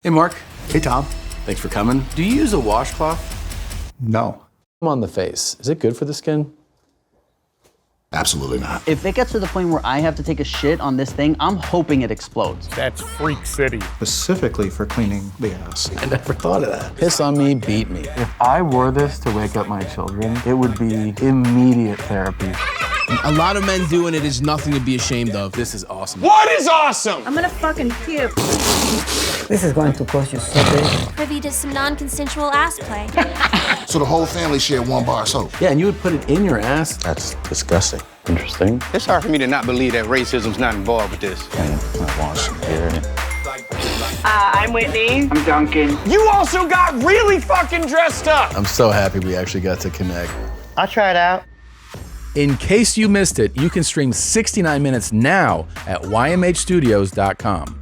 Hey, Mark. Hey, Tom. Thanks for coming. Do you use a washcloth? No. On the face. Is it good for the skin? Absolutely not. If it gets to the point where I have to take a shit on this thing, I'm hoping it explodes. That's Freak City. Specifically for cleaning the ass. I never thought of that. Piss on me, beat me. If I wore this to wake up my children, it would be immediate therapy. A lot of men doing it is nothing to be ashamed of. This is awesome. What is awesome? I'm gonna fucking puke. This is going to cost you something. Privy to some non-consensual ass play. So the whole family shared one bar of soap. Yeah, and you would put it in your ass? That's disgusting. Interesting. It's hard for me to not believe that racism's not involved with this. I want some here. I'm Whitney. I'm Duncan. You also got really fucking dressed up. I'm so happy we actually got to connect. I'll try it out. In case you missed it, you can stream 69 minutes now at ymhstudios.com.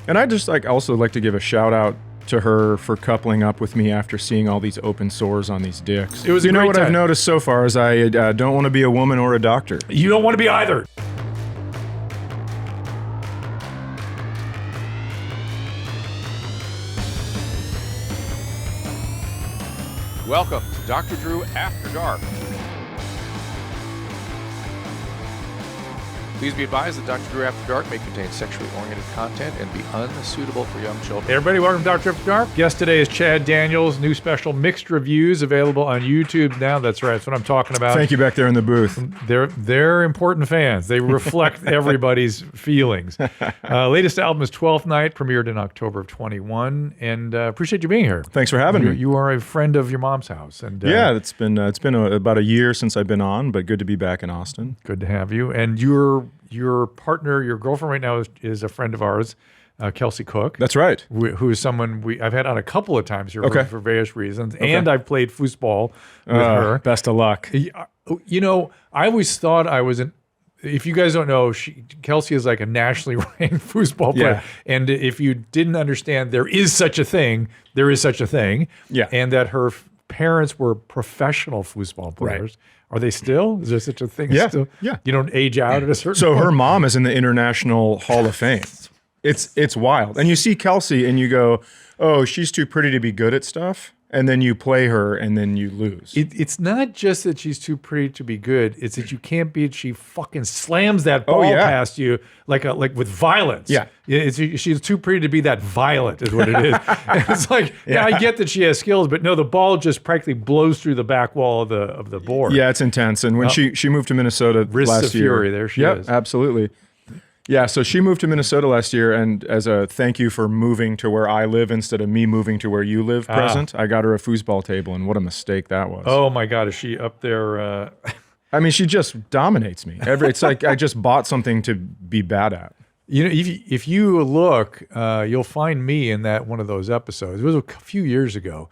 And I just also like to give a shout out to her for coupling up with me after seeing all these open sores on these dicks. It was a great what time. I've noticed so far is I don't want to be a woman or a doctor. You don't want to be either. Welcome to Dr. Drew After Dark. Please be advised that Dr. Drew After Dark may contain sexually oriented content and be unsuitable for young children. Hey everybody, welcome to Dr. After Dark. Guest today is Chad Daniels. New special Mixed Reviews available on YouTube now. That's right, that's what I'm talking about. Thank you back there in the booth. They're important fans. They reflect everybody's feelings. Latest album is 12th Night, premiered in October of 21, and appreciate you being here. Thanks for having me. You are a friend of your mom's house, and yeah, it's been about a year since I've been on, but good to be back in Austin. Good to have you. And your partner, your girlfriend right now is a friend of ours, Kelsey Cook. That's right. Who is someone I've had on a couple of times here for various reasons. Okay. And I've played foosball with her. Best of luck. You know, I always thought I was if you guys don't know, Kelsey is like a nationally ranked foosball player. Yeah. And if you didn't understand, there is such a thing. Yeah. And that her parents were professional foosball players. Right. Are they still? Is there such a thing? Yeah. Still? Yeah. You don't age out at a certain So point? her mom is in the International Hall of Fame. It's wild. And you see Kelsey and you go, oh, she's too pretty to be good at stuff. And then you play her and then you lose. It's not just that she's too pretty to be good. It's that you can't beat. She fucking slams that ball past you like with violence. Yeah. She's too pretty to be that violent is what it is. And it's like, yeah, I get that she has skills, but no, the ball just practically blows through the back wall of the board. Yeah, it's intense. And when she moved to Minnesota last year. Fury, there she is. Absolutely. Yeah, so she moved to Minnesota last year, and as a thank you for moving to where I live instead of me moving to where you live present, I got her a foosball table, and what a mistake that was. Oh my God, is she up there? I mean, she just dominates me. It's like I just bought something to be bad at. You know, if you look, you'll find me in that one of those episodes. It was a few years ago.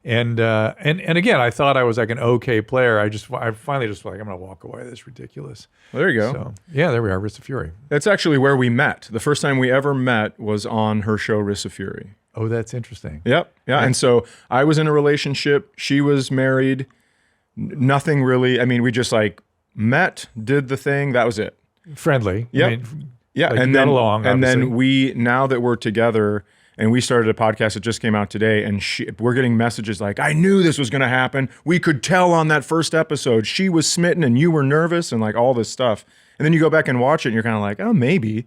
And again, I thought I was like an okay player. I finally just like, I'm going to walk away. This is ridiculous. Well, there you go. So, yeah, there we are, Wrist of Fury. That's actually where we met. The first time we ever met was on her show, Wrist of Fury. Oh, that's interesting. Yep. Yeah. And so I was in a relationship. She was married. Nothing really. I mean, we just like met, did the thing. That was it. Friendly. Yep. I mean, yeah. like and got then along, and obviously. then now that we're together, and we started a podcast that just came out today, and we're getting messages like, I knew this was going to happen. We could tell on that first episode. She was smitten and you were nervous and like all this stuff. And then you go back and watch it and you're kind of like, oh, maybe.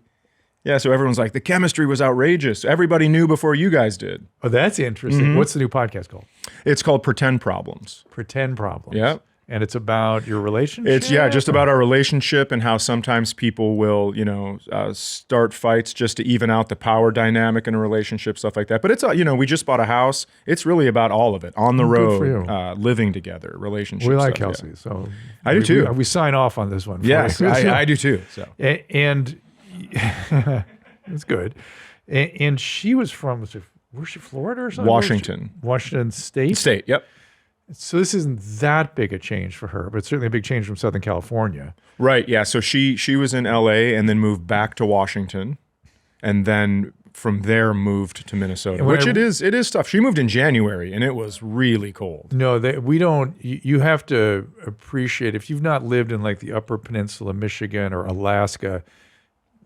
Yeah, so everyone's like, the chemistry was outrageous. Everybody knew before you guys did. Oh, that's interesting. Mm-hmm. What's the new podcast called? It's called Pretend Problems. Pretend Problems. Yeah. And it's about your relationship? It's, just about our relationship and how sometimes people will, start fights just to even out the power dynamic in a relationship, stuff like that. But it's, we just bought a house. It's really about all of it. On the road, living together, relationships. We like stuff, Kelsey, so I do too. We sign off on this one. Yes, I do too. So. And it's good. And she was from, where's she, Florida or something? Washington. Washington State? State, yep. So this isn't that big a change for her, but it's certainly a big change from Southern California. Right, yeah. So she was in LA and then moved back to Washington and then from there moved to Minnesota, which it is tough. She moved in January and it was really cold. No, we don't. You have to appreciate, if you've not lived in like the Upper Peninsula, Michigan or Alaska,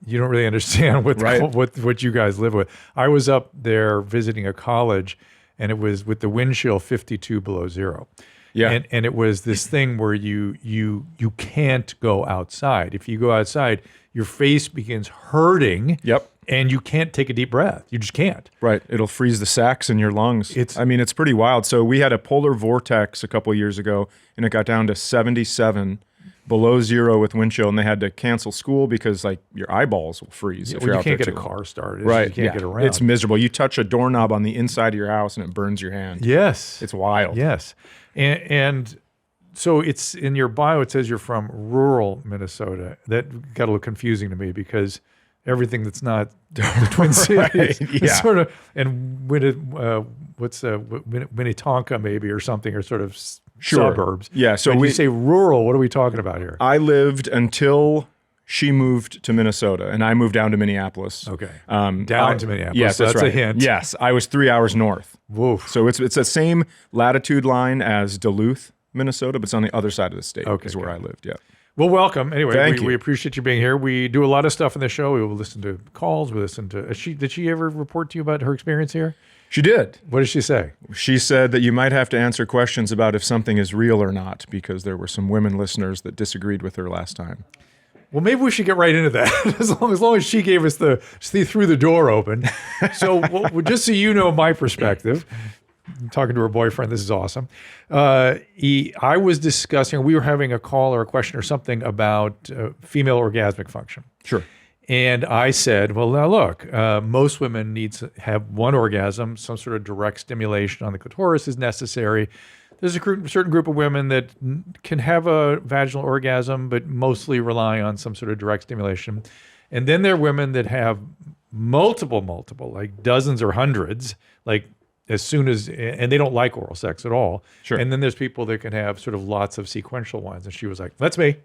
you don't really understand Right. what you guys live with. I was up there visiting a college, and it was with the wind chill 52 below zero. Yeah. And it was this thing where you can't go outside. If you go outside, your face begins hurting. Yep. And you can't take a deep breath. You just can't. Right. It'll freeze the sacs in your lungs. It's pretty wild. So we had a polar vortex a couple of years ago, and it got down to 77 below zero with wind chill, and they had to cancel school because like your eyeballs will freeze. Yeah, if well, you're you out can't there get a too long. car started. Right. You can't get around. It's miserable. You touch a doorknob on the inside of your house, and it burns your hand. Yes. It's wild. Yes. And so it's in your bio, it says you're from rural Minnesota. That got a little confusing to me because everything that's not the Twin Cities is sort of, and Minnetonka maybe or something, or sort of suburbs. Yeah. So when we you say rural, what are we talking about here? I lived until she moved to Minnesota, and I moved down to Minneapolis. Okay. Down to Minneapolis. Yes, so that's a right. hint. Yes, I was 3 hours north. Woof. So it's the same latitude line as Duluth, Minnesota, but it's on the other side of the state. Okay, is where I lived. Yeah. Well, welcome. Anyway, Thank you. we appreciate you being here. We do a lot of stuff in the show. We will listen to calls. We listen to. Did she ever report to you about her experience here? She did. What did she say? She said that you might have to answer questions about if something is real or not, because there were some women listeners that disagreed with her last time. Well, maybe we should get right into that. as long as she gave us she threw the door open. So, just so you know my perspective, I'm talking to her boyfriend. This is awesome. I was discussing, we were having a call or a question or something about female orgasmic function. Sure. And I said, well, now look, most women need to have one orgasm. Some sort of direct stimulation on the clitoris is necessary. There's a certain group of women that can have a vaginal orgasm, but mostly rely on some sort of direct stimulation. And then there are women that have multiple, like dozens or hundreds, like as soon as, and they don't like oral sex at all. Sure. And then there's people that can have sort of lots of sequential ones. And she was like, that's me.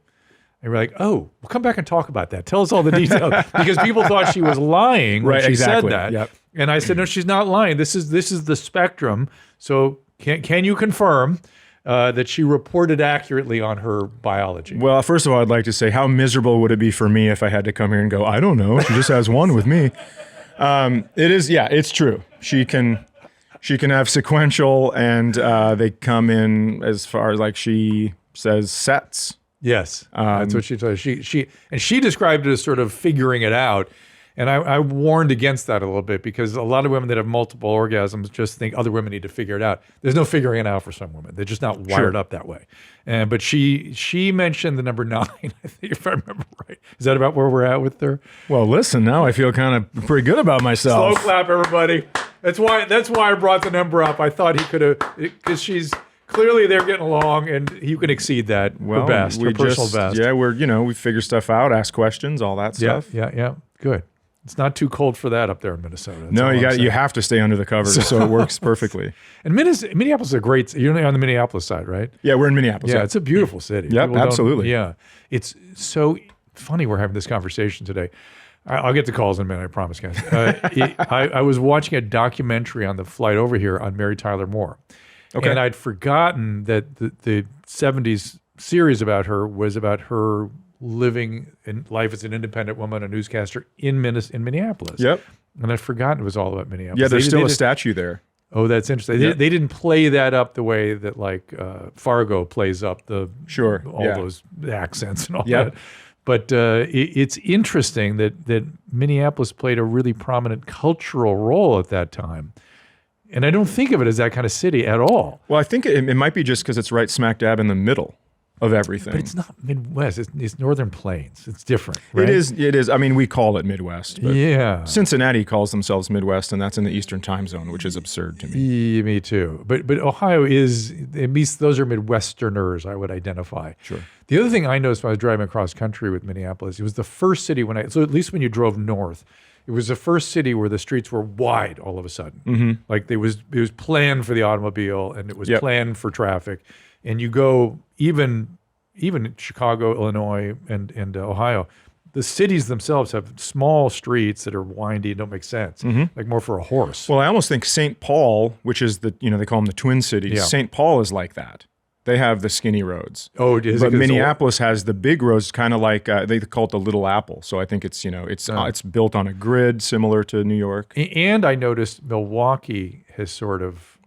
And we're like, oh, we'll come back and talk about that. Tell us all the details. Because people thought she was lying when she said that. Yep. And I said, no, she's not lying. This is the spectrum. So can you confirm that she reported accurately on her biology? Well, first of all, I'd like to say, how miserable would it be for me if I had to come here and go, I don't know, she just has one with me. It is, yeah, it's true. She can have sequential, and they come in as far as, like, she says, sets. Yes, that's what she told us. She described it as sort of figuring it out. And I warned against that a little bit, because a lot of women that have multiple orgasms just think other women need to figure it out. There's no figuring it out for some women. They're just not wired up that way. But she mentioned the number 9, I think, if I remember right. Is that about where we're at with her? Well, listen, now I feel kind of pretty good about myself. Slow clap, everybody. That's why I brought the number up. I thought he could have, because she's clearly they're getting along, and you can exceed that. Well, her best, her personal best. Yeah, we figure stuff out, ask questions, all that stuff. Yeah. Good. It's not too cold for that up there in Minnesota. That's no, you have to stay under the covers, so it works perfectly. And Minneapolis is a great. You're on the Minneapolis side, right? Yeah, we're in Minneapolis. Yeah, it's a beautiful city. Yep, absolutely. Yeah, it's so funny we're having this conversation today. I'll get to calls in a minute, I promise, guys. I was watching a documentary on the flight over here on Mary Tyler Moore. Okay. And I'd forgotten that the 70s series about her was about her living in life as an independent woman, a newscaster in Minneapolis. Yep. And I'd forgotten it was all about Minneapolis. Yeah, there's still a statue there. Oh, that's interesting. Yeah. They didn't play that up the way that like Fargo plays up those accents and all that. But it's interesting that Minneapolis played a really prominent cultural role at that time. And I don't think of it as that kind of city at all. Well, I think it might be just because it's right smack dab in the middle of everything. But it's not Midwest. It's Northern Plains. It's different, right? It is. I mean, we call it Midwest. But yeah. Cincinnati calls themselves Midwest, and that's in the Eastern time zone, which is absurd to me. Me too. But Ohio is, at least those are Midwesterners, I would identify. Sure. The other thing I noticed when I was driving across country with Minneapolis, it was the first city so at least when you drove north, it was the first city where the streets were wide all of a sudden. Mm-hmm. Like it was planned for the automobile, and it was planned for traffic. And you go even in Chicago, Illinois, and Ohio, the cities themselves have small streets that are windy and don't make sense, like more for a horse. Well, I almost think St. Paul, which is they call them the Twin Cities. Yeah. St. Paul is like that. They have the skinny roads. Oh, it is. But Minneapolis has the big roads, kind of like they call it the Little Apple. So I think it's it's built on a grid similar to New York. And I noticed Milwaukee has sort of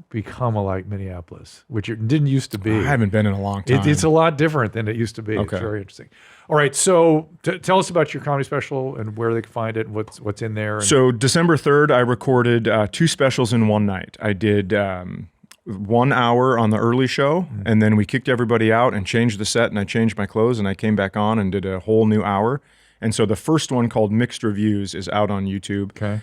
become like Minneapolis, which it didn't used to be. I haven't been in a long time. It's a lot different than it used to be. Okay. It's very interesting. All right, so tell us about your comedy special and where they can find it, and what's in there. So December 3rd, I recorded 2 specials in one night. I did 1 hour on the early show, and then we kicked everybody out and changed the set, and I changed my clothes, and I came back on and did a whole new hour. And so the first one, called Mixed Reviews, is out on YouTube. Okay.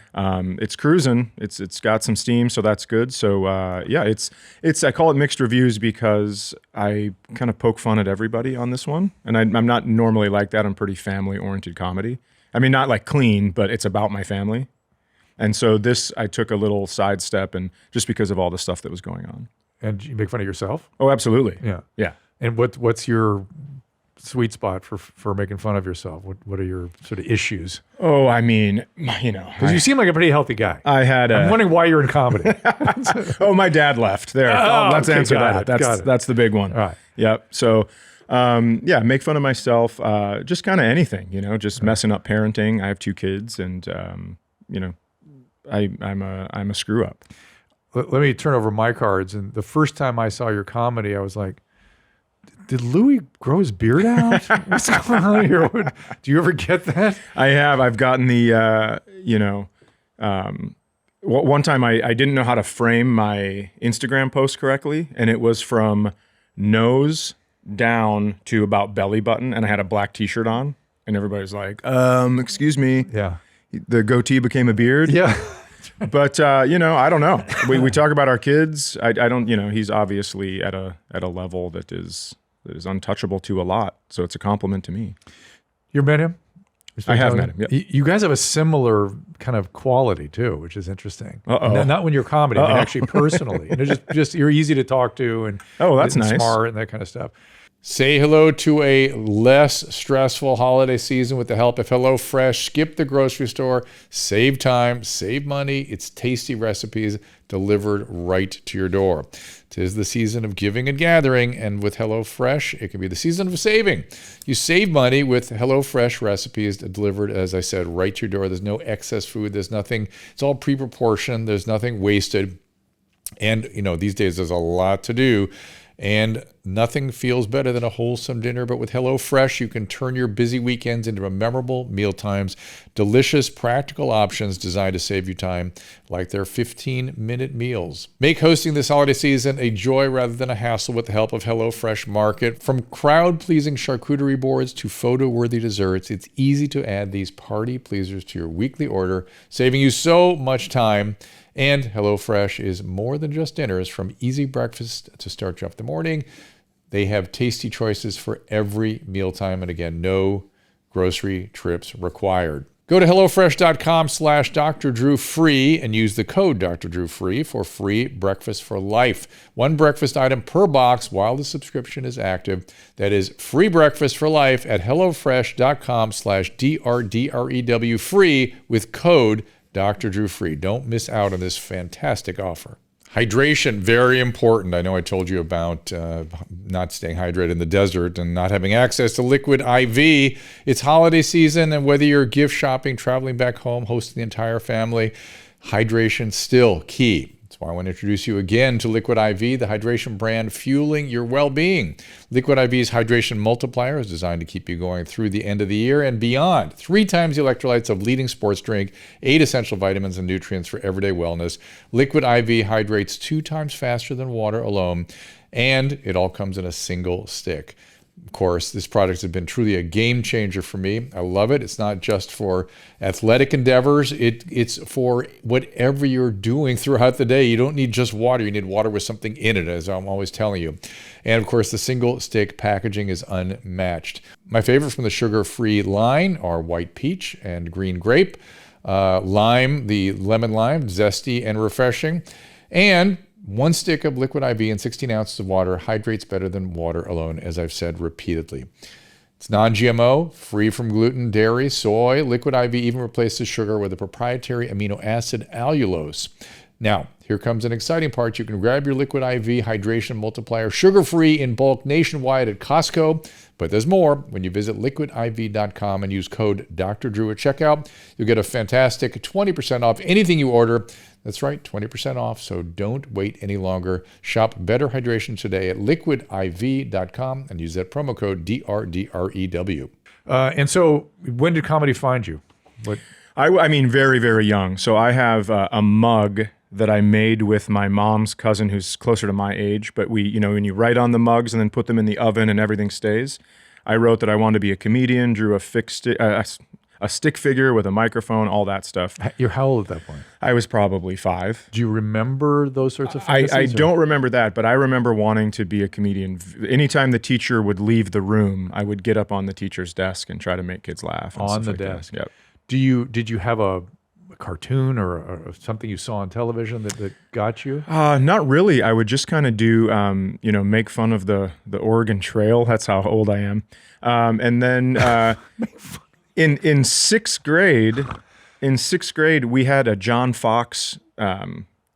It's cruising. It's got some steam, so that's good. So it's I call it Mixed Reviews because I kind of poke fun at everybody on this one, and I'm not normally like that. I'm pretty family-oriented comedy. I mean, not like clean, but it's about my family. And so this, I took a little sidestep, and just because of all the stuff that was going on. And you make fun of yourself? Oh, absolutely. Yeah. Yeah. And what's your sweet spot for making fun of yourself? What are your sort of issues? Oh, I mean, because you seem like a pretty healthy guy. I'm wondering why you're in comedy. Oh, my dad left. There. Let's answer that. That's the big one. All right. Yep. So, make fun of myself. Just kind of anything, just messing up parenting. I have 2 kids, and I'm a screw up. Let me turn over my cards. And the first time I saw your comedy, I was like, did Louis grow his beard out? What's going on here? Do you ever get that? I have. I've gotten the, one time I didn't know how to frame my Instagram post correctly, and it was from nose down to about belly button, and I had a black t-shirt on, and everybody's like, excuse me. Yeah. The goatee became a beard. Yeah. But, I don't know. We talk about our kids. I don't, he's obviously at a level that is untouchable to a lot. So it's a compliment to me. You met him? I have met him. Yep. You guys have a similar kind of quality too, which is interesting. Not when you're comedy, I mean, actually personally. And it's just you're easy to talk to, and that's nice. Smart and that kind of stuff. Say hello to a less stressful holiday season with the help of HelloFresh. Skip the grocery store, save time, save money. It's tasty recipes delivered right to your door. 'Tis the season of giving and gathering, and with HelloFresh, it can be the season of saving. You save money with HelloFresh recipes delivered, as I said, right to your door. There's no excess food. There's nothing. It's all pre-proportioned. There's nothing wasted. And, these days there's a lot to do. And nothing feels better than a wholesome dinner. But with HelloFresh, you can turn your busy weekends into memorable mealtimes. Delicious, practical options designed to save you time, like their 15-minute meals. Make hosting this holiday season a joy rather than a hassle with the help of HelloFresh Market. From crowd-pleasing charcuterie boards to photo-worthy desserts, it's easy to add these party pleasers to your weekly order, saving you so much time. And HelloFresh is more than just dinners. From easy breakfast to start you off the morning, they have tasty choices for every mealtime. And again, no grocery trips required. Go to HelloFresh.com/Dr. Drew free and use the code Dr. Drew free for free breakfast for life. 1 breakfast item per box while the subscription is active. That is free breakfast for life at HelloFresh.com/DRDREW free with code Dr. Drew free. Don't miss out on this fantastic offer. Hydration, very important. I know I told you about not staying hydrated in the desert and not having access to liquid IV. It's holiday season, and whether you're gift shopping, traveling back home, hosting the entire family, hydration still key. That's why I want to introduce you again to Liquid IV, the hydration brand fueling your well-being. Liquid IV's hydration multiplier is designed to keep you going through the end of the year and beyond. 3 times the electrolytes of leading sports drink, 8 essential vitamins and nutrients for everyday wellness. Liquid IV hydrates 2 times faster than water alone, and it all comes in a single stick. Of course, this product has been truly a game changer for me. I love it. It's not just for athletic endeavors. It's for whatever you're doing throughout the day. You don't need just water. You need water with something in it, as I'm always telling you. And of course, the single stick packaging is unmatched. My favorite from the sugar-free line are white peach and green grape. Lime, the lemon lime, zesty and refreshing. And 1 stick of Liquid IV and 16 ounces of water hydrates better than water alone, as I've said repeatedly. It's non-GMO, free from gluten, dairy, soy. Liquid IV even replaces sugar with a proprietary amino acid allulose. Now, here comes an exciting part. You can grab your Liquid IV Hydration Multiplier, sugar-free in bulk nationwide at Costco. But there's more. When you visit liquidiv.com and use code Dr. Drew at checkout, you'll get a fantastic 20% off anything you order. That's right, 20% off, so don't wait any longer. Shop Better Hydration today at liquidiv.com and use that promo code DRDREW. And so when did comedy find you? What? I mean, very, very young. So I have a mug that I made with my mom's cousin who's closer to my age. But we, when you write on the mugs and then put them in the oven and everything stays, I wrote that I wanted to be a comedian, drew a stick figure with a microphone, all that stuff. You're how old at that point? I was probably 5. Do you remember those sorts of fantasies? I don't remember that, but I remember wanting to be a comedian. Anytime the teacher would leave the room, I would get up on the teacher's desk and try to make kids laugh. On the desk. Yep. Did you have a cartoon or something you saw on television that got you? Not really. I would just kind of do, make fun of the Oregon Trail. That's how old I am. And then in sixth grade, we had a John Fox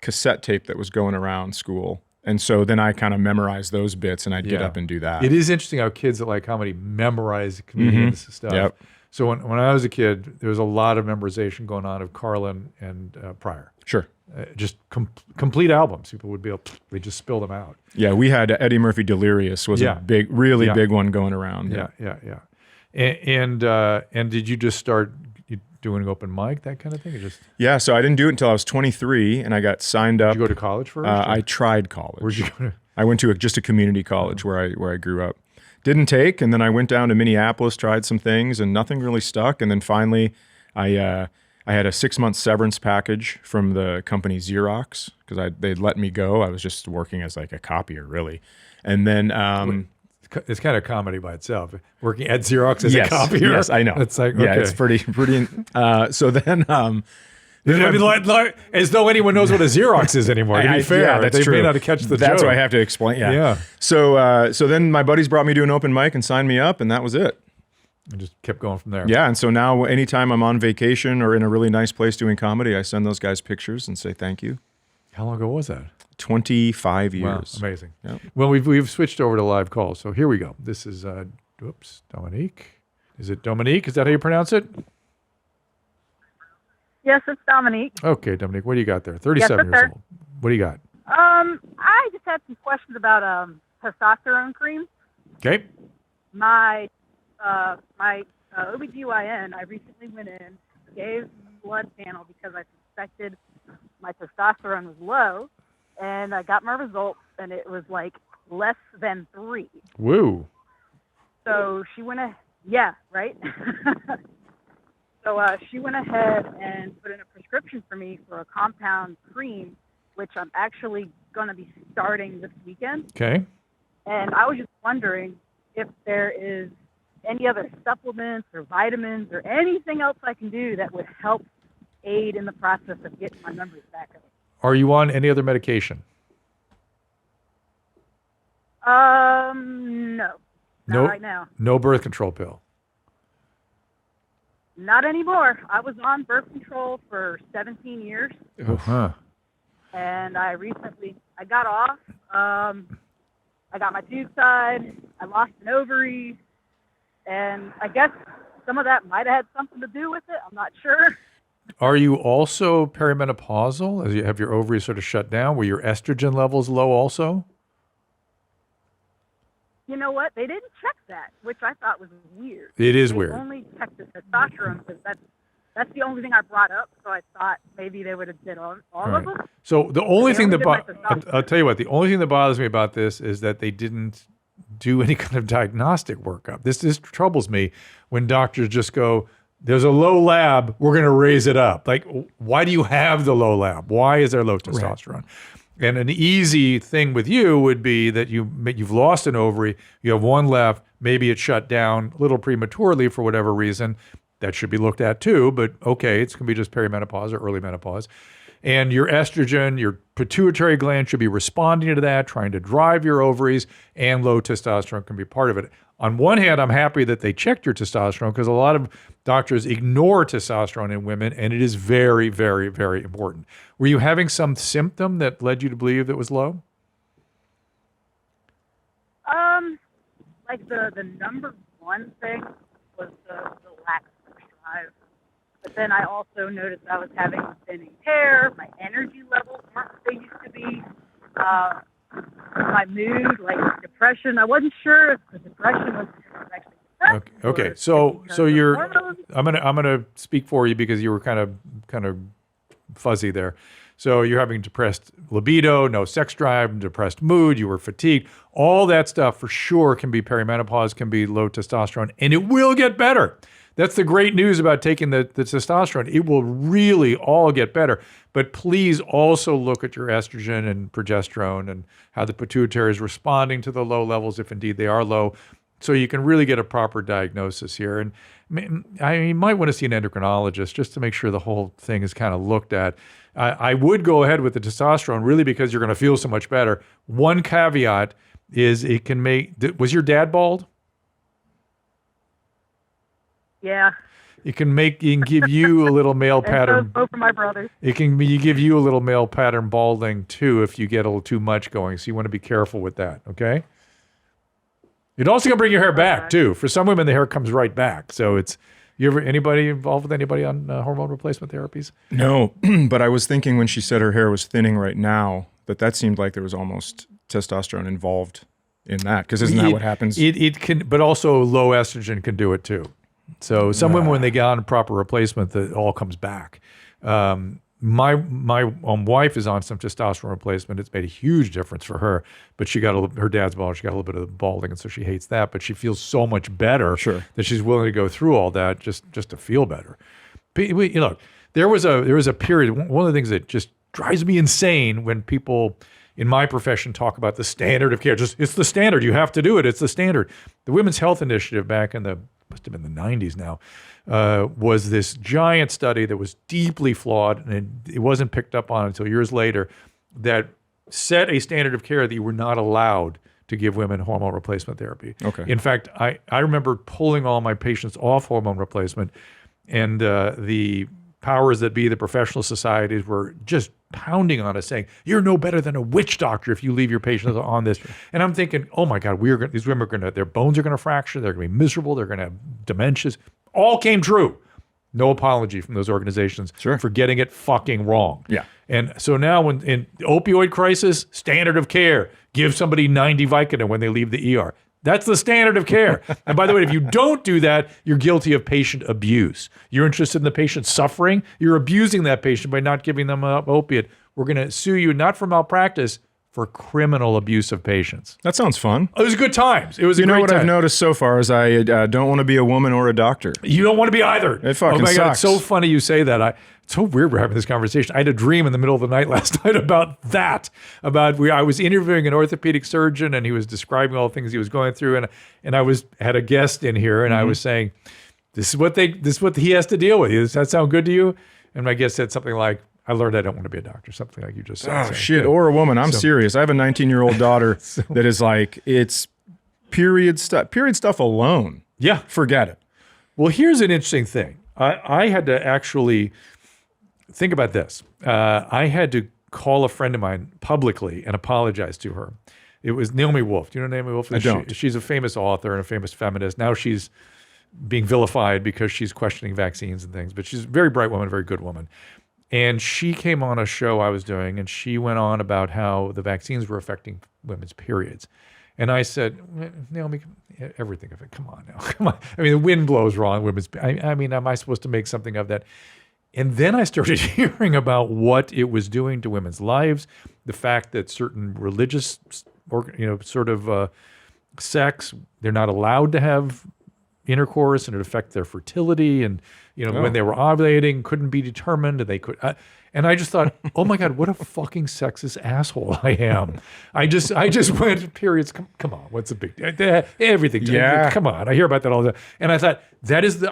cassette tape that was going around school. And so then I kind of memorized those bits and I'd get up and do that. It is interesting how kids that like comedy memorize comedians stuff. Yep. So when I was a kid, there was a lot of memorization going on of Carlin and Pryor. Sure. Just complete albums. People would they just spill them out. Yeah, we had Eddie Murphy Delirious was a really big one going around. Yeah. And did you just start doing open mic, that kind of thing? Or just so I didn't do it until I was 23, and I got signed up. Did you go to college first? I tried college. Where'd you go to? I went to just a community college where I grew up. Didn't take, and then I went down to Minneapolis, tried some things, and nothing really stuck. And then finally, I had a 6-month severance package from the company Xerox because they'd let me go. I was just working as like a copier, really. And then it's kind of comedy by itself. Working at Xerox as a copier. Yes, I know. It's like, okay. It's pretty. So then. I mean, like, as though anyone knows what a Xerox is anymore. To be fair, that's they true. may not have catch the That's joke. what I have to explain. Yeah. So then my buddies brought me to an open mic and signed me up, and that was it. And just kept going from there. Yeah, and so now anytime I'm on vacation or in a really nice place doing comedy, I send those guys pictures and say thank you. How long ago was that? 25 years. Wow, amazing. Yep. Well, we've switched over to live calls. So here we go. This is Dominique. Is it Dominique? Is that how you pronounce it? Yes, it's Dominique. Okay, Dominique, what do you got there? 37 years old. What do you got? I just had some questions about testosterone cream. Okay. My OBGYN, I recently went in, gave blood panel because I suspected my testosterone was low, and I got my results, and it was like less than 3. Woo. So she went right? So she went ahead and put in a prescription for me for a compound cream, which I'm actually going to be starting this weekend. Okay. And I was just wondering if there is any other supplements or vitamins or anything else I can do that would help aid in the process of getting my numbers back up. Are you on any other medication? No. No, Not right now. No birth control pill. Not anymore. I was on birth control for 17 years. Uh-huh. And I got off. I got my tube tied. I lost an ovary. And I guess some of that might have had something to do with it. I'm not sure. Are you also perimenopausal? Have your ovaries sort of shut down? Were your estrogen levels low also? You know what? They didn't check that, which I thought was weird. It is they weird. Only checked the testosterone because that's the only thing I brought up. So I thought maybe they would have did all of them. So the only thing that testosterone. I'll tell you what, the only thing that bothers me about this is that they didn't do any kind of diagnostic workup. This troubles me when doctors just go, there's a low lab, we're going to raise it up. Like, why do you have the low lab? Why is there low testosterone? Right. And an easy thing with you would be that you've lost an ovary, you have one left, maybe it shut down a little prematurely for whatever reason. That should be looked at too, but okay, it's going to be just perimenopause or early menopause. And your estrogen, your pituitary gland should be responding to that, trying to drive your ovaries, and low testosterone can be part of it. on one hand, I'm happy that they checked your testosterone because a lot of doctors ignore testosterone in women, and it is very, very, very important. Were you having some symptom that led you to believe that it was low? Like the number one thing was the lack of drive. But then I also noticed I was having thinning hair, my energy levels weren't what they used to be, my mood, like depression. I wasn't sure if the depression was actually depressed. Okay. So you're I'm gonna speak for you because you were kind of fuzzy there. So you're having depressed libido, no sex drive, depressed mood, you were fatigued. All that stuff for sure can be perimenopause, can be low testosterone, and it will get better. That's the great news about taking the testosterone. It will really all get better. But please also look at your estrogen and progesterone and how the pituitary is responding to the low levels, if indeed they are low, so you can really get a proper diagnosis here. And you might want to see an endocrinologist just to make sure the whole thing is kind of looked at. I would go ahead with the testosterone really because you're going to feel so much better. One caveat is it can make, was your dad bald? Yeah. It can give you a little male pattern. Both of my brothers. It can give you a little male pattern balding too if you get a little too much going. So you want to be careful with that, okay? You're also gonna bring your hair back too. For some women, the hair comes right back. So anybody involved with anybody on hormone replacement therapies? No, but I was thinking when she said her hair was thinning right now, that seemed like there was almost testosterone involved in that. Because isn't that what happens? It can, but also low estrogen can do it too. So some women, when they get on proper replacement, it all comes back. My wife is on some testosterone replacement. It's made a huge difference for her, but her dad's bald. She got a little bit of balding, and so she hates that. But she feels so much better that she's willing to go through all that just to feel better. But, look, there was a period. One of the things that just drives me insane when people in my profession talk about the standard of care. It's the standard. You have to do it. It's the standard. The Women's Health Initiative back in must have been the 90s now, was this giant study that was deeply flawed, and it wasn't picked up on until years later, that set a standard of care that you were not allowed to give women hormone replacement therapy. Okay. In fact, I remember pulling all my patients off hormone replacement, and the powers that be, the professional societies, were just pounding on us saying, you're no better than a witch doctor if you leave your patients on this. And I'm thinking, oh my God, these women their bones are going to fracture, they're going to be miserable, they're going to have dementias. All came true. No apology from those organizations for getting it fucking wrong. Yeah. And so now when in opioid crisis, standard of care, give somebody 90 Vicodin when they leave the ER. That's the standard of care. And by the way, if you don't do that, you're guilty of patient abuse. You're interested in the patient suffering. You're abusing that patient by not giving them an opiate. We're going to sue you not for malpractice, for criminal abuse of patients. That sounds fun. It was good times. It was a great time. You know what I've noticed so far is I don't want to be a woman or a doctor. You don't want to be either. It fucking sucks. God, it's so funny you say that. It's so weird we're having this conversation. I had a dream in the middle of the night last night about that. I was interviewing an orthopedic surgeon, and he was describing all the things he was going through, and I had a guest in here, and I was saying, this is what he has to deal with. Does that sound good to you? And my guest said something like, I learned I don't want to be a doctor, something like you just said. Oh, shit. Or a woman. I'm serious. I have a 19-year-old daughter that is like, it's period stuff alone. Yeah. Forget it. Well, here's an interesting thing. I had to actually think about this. I had to call a friend of mine publicly and apologize to her. It was Naomi Wolf. Do you know Naomi Wolf? I don't. She's a famous author and a famous feminist. Now she's being vilified because she's questioning vaccines and things, but she's a very bright woman, a very good woman. And she came on a show I was doing, and she went on about how the vaccines were affecting women's periods. And I said, Naomi, everything of it, come on now, come on. I mean, the wind blows wrong women's, I mean, am I supposed to make something of that? And then I started hearing about what it was doing to women's lives, the fact that certain religious, sects, they're not allowed to have intercourse, and it affected their fertility, and when they were ovulating couldn't be determined, and they could And I just thought, oh my God, what a fucking sexist asshole I am. I just went, periods, come on, what's the big deal? Everything. Yeah. Come on. I hear about that all the time. And I thought,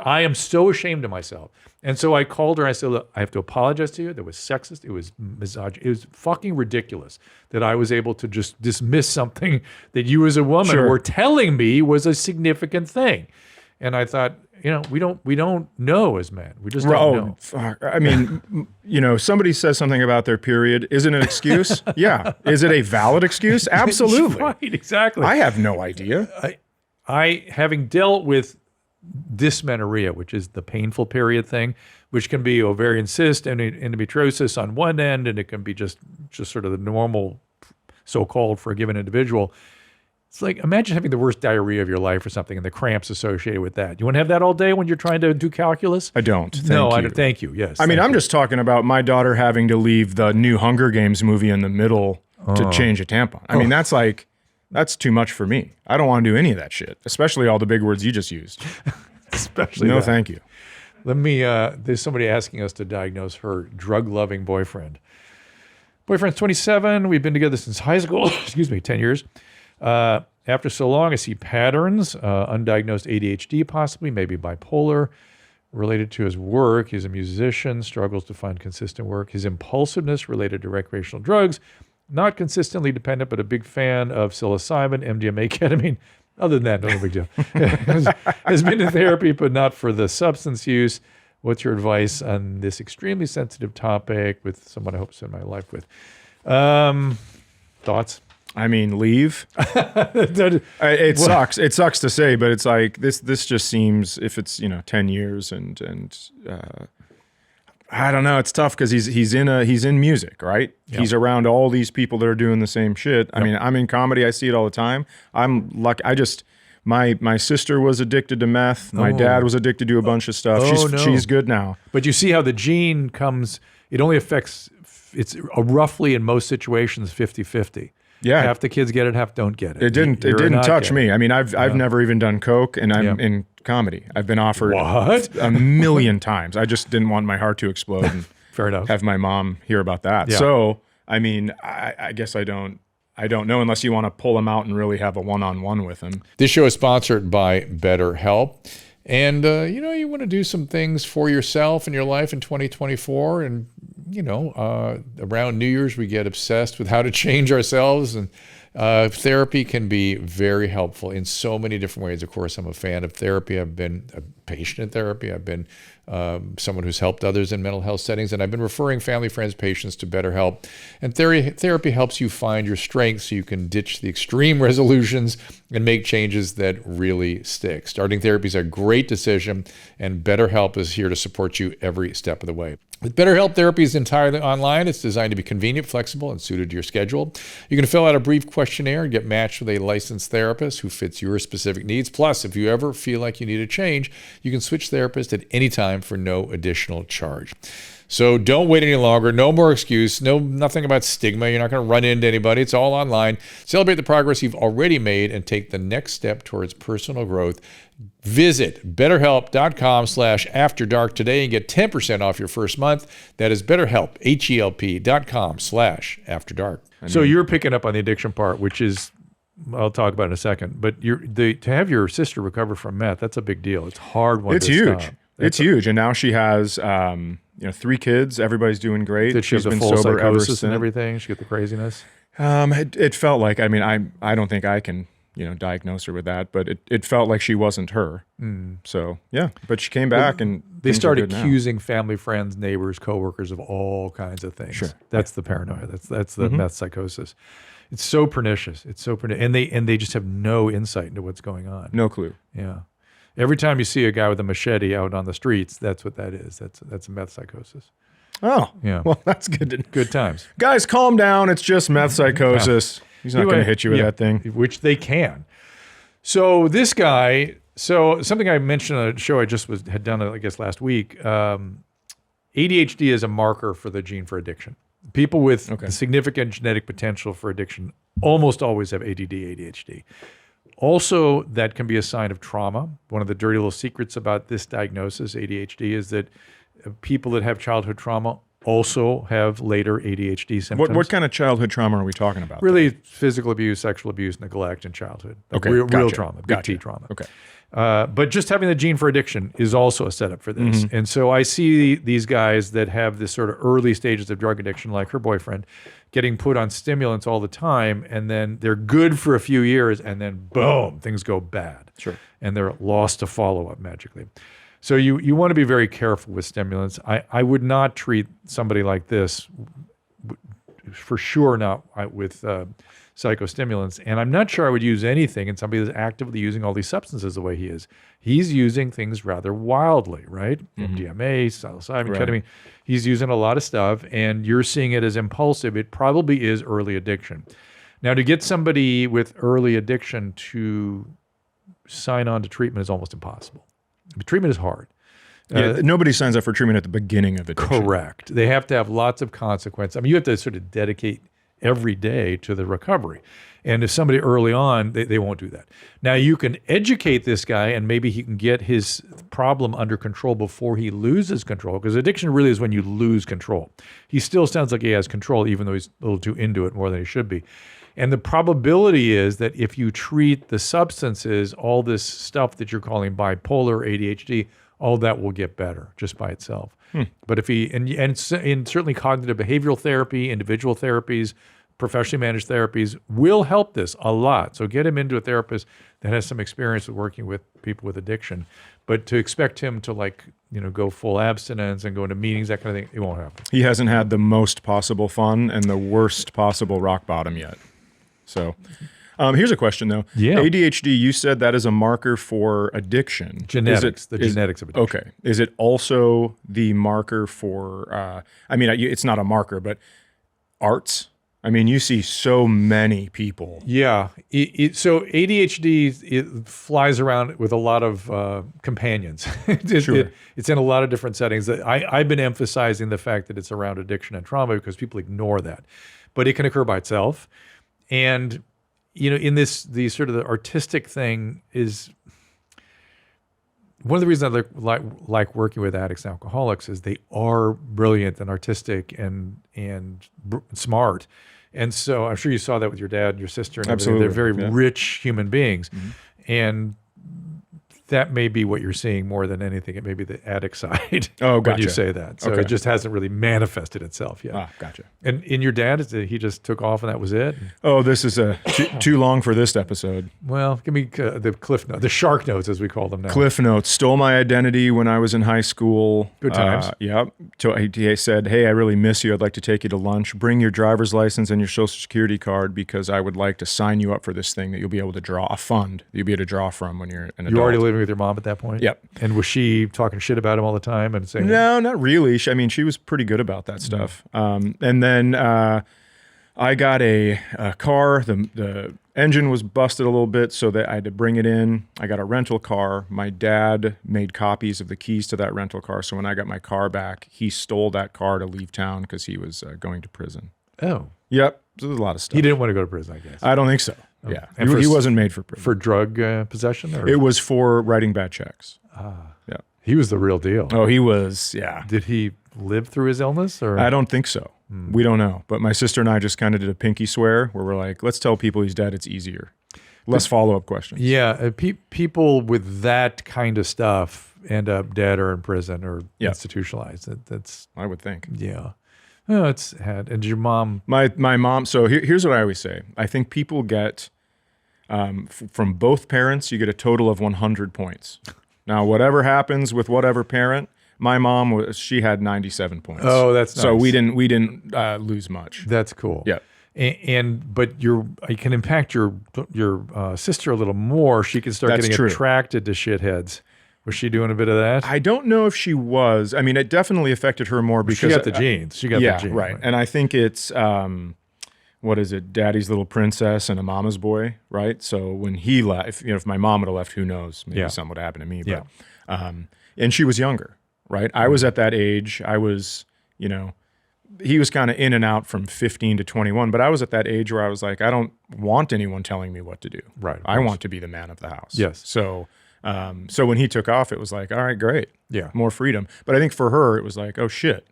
I am so ashamed of myself. And so I called her and I said, look, I have to apologize to you. That was sexist. It was misogynist. It was fucking ridiculous that I was able to just dismiss something that you as a woman were telling me was a significant thing. And I thought, we don't know as men. We just don't know. Fuck. I mean, somebody says something about their period. Is it an excuse? Yeah. Is it a valid excuse? Absolutely. Right, exactly. I have no idea. I having dealt with dysmenorrhea, which is the painful period thing, which can be ovarian cyst and endometriosis on one end, and it can be just sort of the normal, so-called, for a given individual. It's like, imagine having the worst diarrhea of your life or something and the cramps associated with that. You want to have that all day when you're trying to do calculus? I don't. I don't. Thank you. Yes. I mean, I'm just talking about my daughter having to leave the new Hunger Games movie in the middle to change a tampon. I mean, that's too much for me. I don't want to do any of that shit, especially all the big words you just used. Especially no, that. thank you. Let me, there's somebody asking us to diagnose her drug-loving boyfriend. Boyfriend's 27. We've been together since high school. 10 years. After so long, I see patterns, undiagnosed ADHD possibly, maybe bipolar, related to his work. He's a musician, struggles to find consistent work. His impulsiveness related to recreational drugs, not consistently dependent, but a big fan of psilocybin, MDMA, ketamine. Other than that, no big deal. Has been in therapy, but not for the substance use. What's your advice on this extremely sensitive topic with someone I hope to spend my life with? Thoughts? I mean, leave. It sucks. It sucks to say, but it's like this just seems, if it's 10 years and I don't know. It's tough because he's in music, right? Yep. He's around all these people that are doing the same shit. I mean, I'm in comedy. I see it all the time. I'm lucky. My sister was addicted to meth. My dad was addicted to a bunch of stuff. She's good now. But you see how the gene comes. It only affects. It's roughly in most situations 50-50. Yeah, half the kids get it, half don't get it. It didn't touch me. I mean, I've never even done coke, and I'm in comedy. I've been offered a million times. I just didn't want my heart to explode and fair enough. Have my mom hear about that. Yeah. So, I mean, I guess I don't know unless you want to pull him out and really have a one-on-one with him. This show is sponsored by BetterHelp. And, you want to do some things for yourself and your life in 2024. And, around New Year's, we get obsessed with how to change ourselves. And therapy can be very helpful in so many different ways. Of course, I'm a fan of therapy. I've been a patient in therapy. I've been someone who's helped others in mental health settings. And I've been referring family, friends, patients to BetterHelp. And therapy helps you find your strengths so you can ditch the extreme resolutions and make changes that really stick. Starting therapy is a great decision, and BetterHelp is here to support you every step of the way. With BetterHelp, therapy is entirely online. It's designed to be convenient, flexible, and suited to your schedule. You can fill out a brief questionnaire and get matched with a licensed therapist who fits your specific needs. Plus, if you ever feel like you need a change, you can switch therapists at any time for no additional charge. So don't wait any longer. No more excuse. Nothing about stigma. You're not going to run into anybody. It's all online. Celebrate the progress you've already made and take the next step towards personal growth. Visit BetterHelp.com/AfterDark today and get 10% off your first month. That is BetterHelp, HELP.com/AfterDark. So you're picking up on the addiction part, which is, I'll talk about in a second. But to have your sister recover from meth, that's a big deal. It's hard. It's huge. It's huge. And now she has 3 kids. Everybody's doing great. Did she have the full psychosis and everything? She got the craziness? It felt like, I mean, I don't think I can diagnose her with that, but it felt like she wasn't her. So yeah, but she came back and they started accusing family, friends, neighbors, coworkers of all kinds of things. Sure. That's the paranoia. That's the meth psychosis. It's so pernicious. It's so pernicious. And they just have no insight into what's going on. No clue. Yeah. Every time you see a guy with a machete out on the streets, that's what that is. That's a meth psychosis. Oh, yeah. Well, that's good. Good times. Guys, calm down. It's just meth psychosis. He's not going to hit you with that thing. Which they can. So this guy, something I mentioned on a show I just had done, I guess, last week, ADHD is a marker for the gene for addiction. People with significant genetic potential for addiction almost always have ADD, ADHD. Also, that can be a sign of trauma. One of the dirty little secrets about this diagnosis, ADHD, is that people that have childhood trauma also have later ADHD symptoms. What kind of childhood trauma are we talking about? Really, physical abuse, sexual abuse, neglect in childhood. Like Okay, real gotcha. trauma, big T Gotcha. trauma. Okay. But just having the gene for addiction is also a setup for this. Mhm. And so I see these guys that have this sort of early stages of drug addiction, like her boyfriend, getting put on stimulants all the time, and then they're good for a few years, and then boom, things go bad. Sure. And they're lost to follow-up magically. So you want to be very careful with stimulants. I would not treat somebody like this, for sure not with psychostimulants. And I'm not sure I would use anything in somebody that's actively using all these substances the way he is. He's using things rather wildly, right? MDMA, psilocybin, Right. ketamine. He's using a lot of stuff, and you're seeing it as impulsive. It probably is early addiction. Now, to get somebody with early addiction to sign on to treatment is almost impossible. Treatment is hard. Yeah, nobody signs up for treatment at the beginning of addiction. Correct. They have to have lots of consequence. I mean, you have to sort of dedicate every day to the recovery. And if somebody early on, they won't do that. Now, you can educate this guy, and maybe he can get his problem under control before he loses control, because addiction really is when you lose control. He still sounds like he has control, even though he's a little too into it more than he should be. And the probability is that if you treat the substances, all this stuff that you're calling bipolar, ADHD, all that will get better just by itself. But if he, and certainly cognitive behavioral therapy, individual therapies, professionally managed therapies will help this a lot. So get him into a therapist that has some experience with working with people with addiction. But to expect him to go full abstinence and go into meetings, that kind of thing, it won't happen. He hasn't had the most possible fun and the worst possible rock bottom yet. So here's a question, though. Yeah. ADHD, you said that is a marker for addiction. Genetics, genetics of addiction. Okay. Is it also the marker for, it's not a marker, but arts? I mean, you see so many people. Yeah. So ADHD, it flies around with a lot of companions. It's in a lot of different settings. I've been emphasizing the fact that it's around addiction and trauma because people ignore that. But it can occur by itself. And, in the sort of the artistic thing is one of the reasons I like working with addicts and alcoholics is they are brilliant and artistic and smart. And so I'm sure you saw that with your dad and your sister and everything. Absolutely. They're very rich human beings. And that may be what you're seeing more than anything. It may be the addict side Oh, when you gotcha. say that. So Okay. it just hasn't really manifested itself yet. Ah, gotcha. And in your dad, he just took off and that was it? Oh, this is too long for this episode. Well, give me the cliff notes, the shark notes as we call them now. Cliff notes. Stole my identity when I was in high school. Good times. Yep. So he said, "Hey, I really miss you. I'd like to take you to lunch. Bring your driver's license and your social security card because I would like to sign you up for this thing that you'll be able to draw a fund. You'll be able to draw from when you're an adult." You were already living with your mom at that point? Yep. And was she talking shit about him all the time and saying, No, not really. She was pretty good about that stuff. And then I got a car. The engine was busted a little bit, so that I had to bring it in. I got a rental car. My dad made copies of the keys to that rental car. So when I got my car back, he stole that car to leave town because he was going to prison. Oh. Yep. So there's a lot of stuff. He didn't want to go to prison, I guess. I don't think so. Oh. Yeah. And He wasn't made for prison. For drug possession? Or? It was for writing bad checks. Yeah. He was the real deal. Oh, he was, yeah. Did he live through his illness? Or I don't think so. We don't know. But my sister and I just kind of did a pinky swear where we're like, let's tell people he's dead. It's easier. Less follow-up questions. Yeah. People with that kind of stuff end up dead or in prison or institutionalized. That's I would think. Yeah. Oh, it's had. And your mom? My mom. So here's what I always say. I think people get from both parents, you get a total of 100 points. Now, whatever happens with whatever parent, my mom she had 97 points. Oh, that's nice. So we didn't lose much. That's cool. Yeah. But it can impact your sister a little more. She can start That's getting true. attracted to shitheads. Was she doing a bit of that? I don't know if she was. I mean, it definitely affected her more because she got the genes. She got the genes. Right. And I think it's what is it? Daddy's Little Princess and a Mama's Boy, right? So when he left, if my mom would have left, who knows? Maybe something would have happened to me. But, and she was younger, right? I was at that age. I was, he was kind of in and out from 15 to 21, but I was at that age where I was like, I don't want anyone telling me what to do. Right. I want to be the man of the house. Yes. So when he took off, it was like, all right, great. Yeah. More freedom. But I think for her, it was like, oh shit.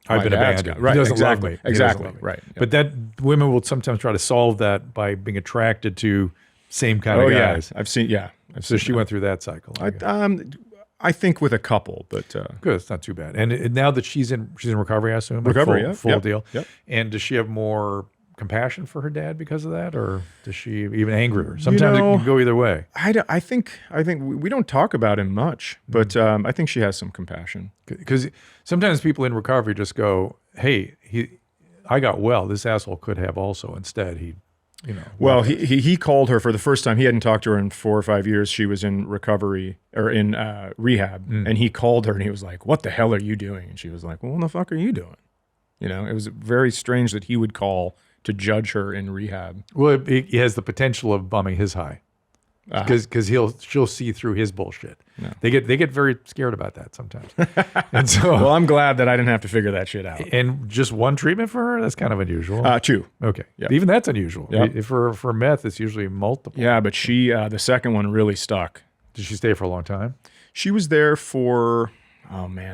I've been dad's abandoned. Right, He doesn't exactly, love me. He doesn't exactly, love me. right. But that women will sometimes try to solve that by being attracted to same kind of guys. I've seen. Yeah, So she went through that cycle. I think with a couple, but good. It's not too bad. And now that she's in recovery, I assume recovery, full deal. Yep. And does she have more compassion for her dad because of that, or does she even angrier? Sometimes it can go either way. I think we don't talk about him much, but I think she has some compassion. Because sometimes people in recovery just go, "Hey, I got well. This asshole could have also." Instead, Well, he called her for the first time. He hadn't talked to her in 4 or 5 years. She was in recovery or in rehab, and he called her and he was like, "What the hell are you doing?" And she was like, "Well, what the fuck are you doing?" It was very strange that he would call to judge her in rehab. Well, it has the potential of bumming his high, because she'll see through his bullshit. No. They get very scared about that sometimes. And so, well, I'm glad that I didn't have to figure that shit out. And just one treatment for her? That's kind of unusual. 2. Okay. Yep. Even that's unusual. Yep. For meth, it's usually multiple. Yeah, but she, the second one really stuck. Did she stay for a long time? She was there for,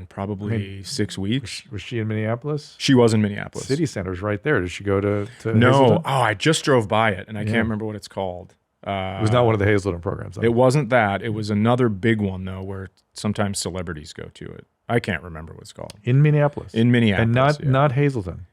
probably 6 weeks. Was she in Minneapolis? She was in Minneapolis. City Center's right there. Did she go to No. Hazleton? Oh, I just drove by it, and I can't remember what it's called. It was not one of the Hazleton programs. It wasn't that. It was another big one, though, where sometimes celebrities go to it. I can't remember what it's called. In Minneapolis? In Minneapolis, And not Hazleton?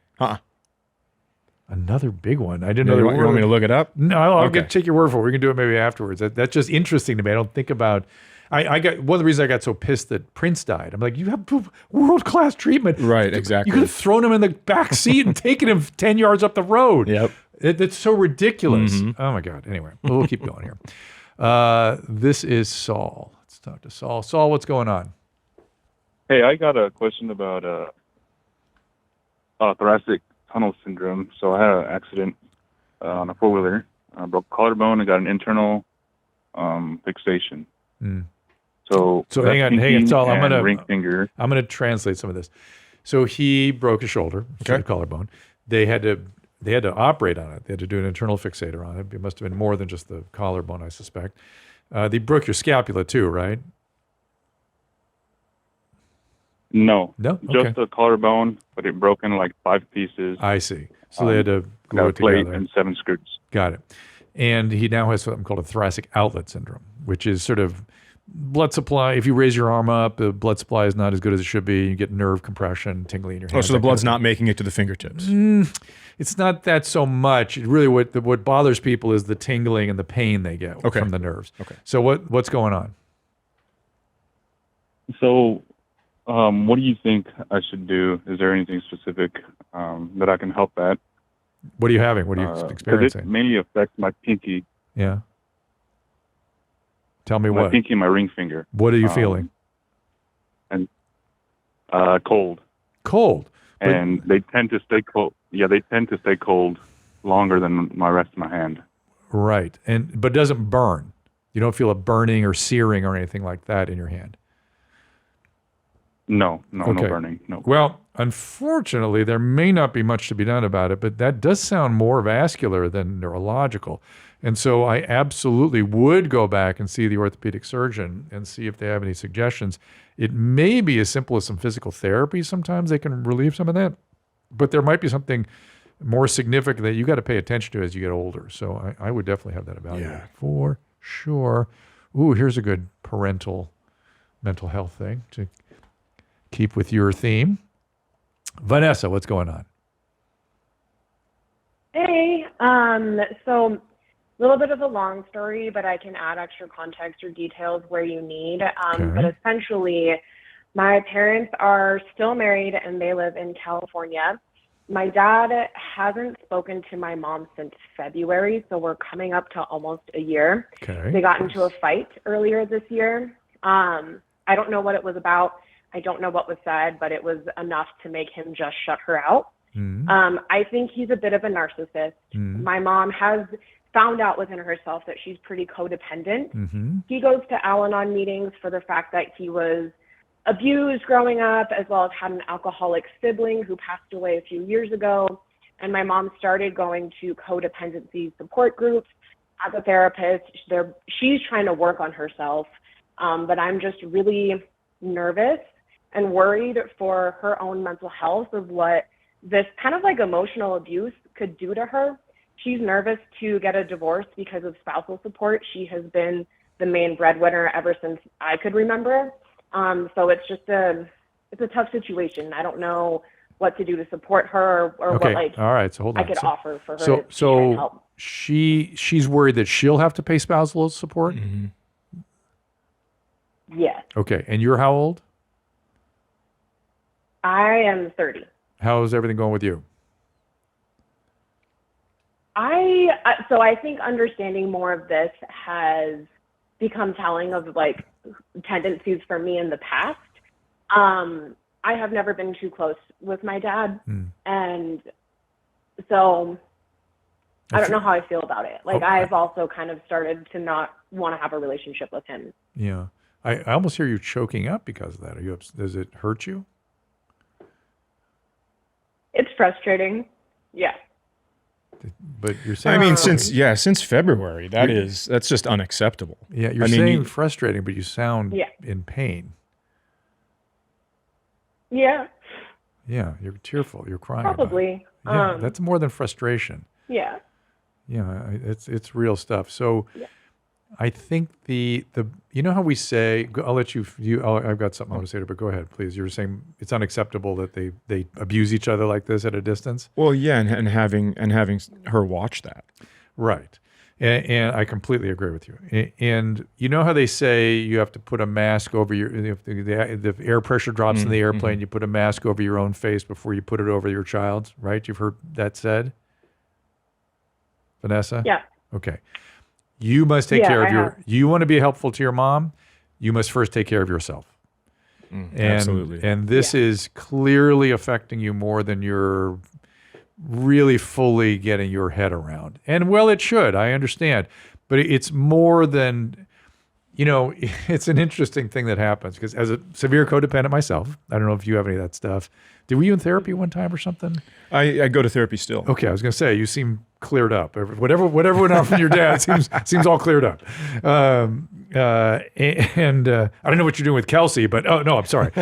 Another big one. I didn't know. You want me to look it up? No, I'll take your word for it. We can do it maybe afterwards. That's just interesting to me. I don't think about... I got one of the reasons I got so pissed that Prince died. I'm like, you have world-class treatment. Right, exactly. You could have thrown him in the back seat and taken him 10 yards up the road. Yep. That's so ridiculous. Mm-hmm. Oh my God. Anyway, we'll keep going here. This is Saul. Let's talk to Saul. Saul, what's going on? Hey, I got a question about thoracic tunnel syndrome. So I had an accident on a four-wheeler. I broke a collarbone and got an internal fixation. So hang on, Saul. Ring finger. I'm gonna translate some of this. So he broke his shoulder, the collarbone. They had to operate on it. They had to do an internal fixator on it. It must have been more than just the collarbone, I suspect. They broke your scapula too, right? No, Okay. Just the collarbone, but it broke in like 5 pieces. I see. So they had to glue it plate together. and 7 screws. Got it. And he now has something called a thoracic outlet syndrome, which is sort of blood supply. If you raise your arm up, the blood supply is not as good as it should be. You get nerve compression, tingling in your hands. Oh, so the blood's not making it to the fingertips. It's not that so much. Really, what bothers people is the tingling and the pain they get from the nerves. Okay. So what's going on? So, what do you think I should do? Is there anything specific that I can help at? What are you having? What are you experiencing? It mainly affects my pinky. Yeah. Tell me my what. pinky and my ring finger. What are you feeling? And cold. Cold. And they tend to stay cold. Yeah, they tend to stay cold longer than my rest of my hand. Right. But it doesn't burn. You don't feel a burning or searing or anything like that in your hand. No burning. No. Well, unfortunately, there may not be much to be done about it, but that does sound more vascular than neurological. And so I absolutely would go back and see the orthopedic surgeon and see if they have any suggestions. It may be as simple as some physical therapy. Sometimes they can relieve some of that, but there might be something more significant that you got to pay attention to as you get older. So I would definitely have that evaluated for sure. Ooh, here's a good parental mental health thing to keep with your theme. Vanessa, what's going on? Hey, so a little bit of a long story, but I can add extra context or details where you need. But essentially, my parents are still married and they live in California. My dad hasn't spoken to my mom since February, so we're coming up to almost a year. Okay. They got into a fight earlier this year. I don't know what it was about. I don't know what was said, but it was enough to make him just shut her out. I think he's a bit of a narcissist. My mom has found out within herself that she's pretty codependent. He goes to Al-Anon meetings for the fact that he was abused growing up, as well as had an alcoholic sibling who passed away a few years ago. And my mom started going to codependency support groups as a therapist. She's trying to work on herself, but I'm just really nervous and worried for her own mental health of what this kind of like emotional abuse could do to her. She's nervous to get a divorce because of spousal support. She has been the main breadwinner ever since I could remember. So it's just it's a tough situation. I don't know what to do to support her or Okay. what All right. So hold on. I could offer for her So to try and help. she's worried that she'll have to pay spousal support. Mm-hmm. Yes. Okay. And you're how old? I am 30. How's everything going with you? So I think understanding more of this has become telling of like tendencies for me in the past. I have never been too close with my dad. And so I don't know how I feel about it. Like I've also kind of started to not want to have a relationship with him. Yeah. I almost hear you choking up because of that. Are you does it hurt you? It's frustrating. Yeah. But you're saying, I mean, since February, that's just unacceptable. Yeah, you're saying frustrating, but you sound in pain. Yeah. Yeah, you're tearful. You're crying. Probably. Yeah, that's more than frustration. Yeah. Yeah, it's real stuff. So, I think the you know how we say, I'll let you. I've got something I want to say to, but go ahead, please. You were saying it's unacceptable that they abuse each other like this at a distance. Well, yeah, and having her watch that, right? And I completely agree with you. And you know how they say you have to put a mask over if the air pressure drops in the airplane, you put a mask over your own face before you put it over your child's, right? You've heard that said, Vanessa? Yeah. Okay. You must take care of you want to be helpful to your mom, you must first take care of yourself. Absolutely. And this is clearly affecting you more than you're really fully getting your head around. And well, it should, I understand. But it's more than, it's an interesting thing that happens because as a severe codependent myself, I don't know if you have any of that stuff. Were you in therapy one time or something? I go to therapy still. Okay, I was going to say, you seem cleared up. Whatever went on from your dad seems all cleared up. And I don't know what you're doing with Kelsey, but oh no, I'm sorry.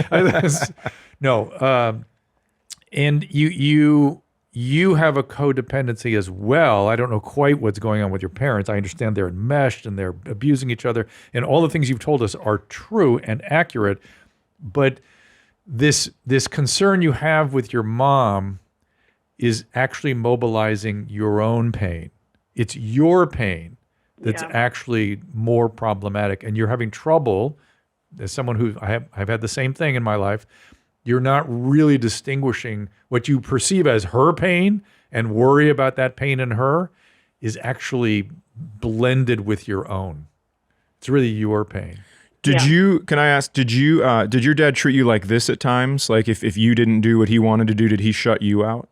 And you have a codependency as well. I don't know quite what's going on with your parents. I understand they're enmeshed and they're abusing each other, and all the things you've told us are true and accurate. But this concern you have with your mom is actually mobilizing your own pain. It's your pain that's actually more problematic, and you're having trouble. As someone who I've had the same thing in my life, you're not really distinguishing what you perceive as her pain and worry about that pain in her is actually blended with your own. It's really your pain. Can I ask, did your dad treat you like this at times? Like if you didn't do what he wanted to do, did he shut you out?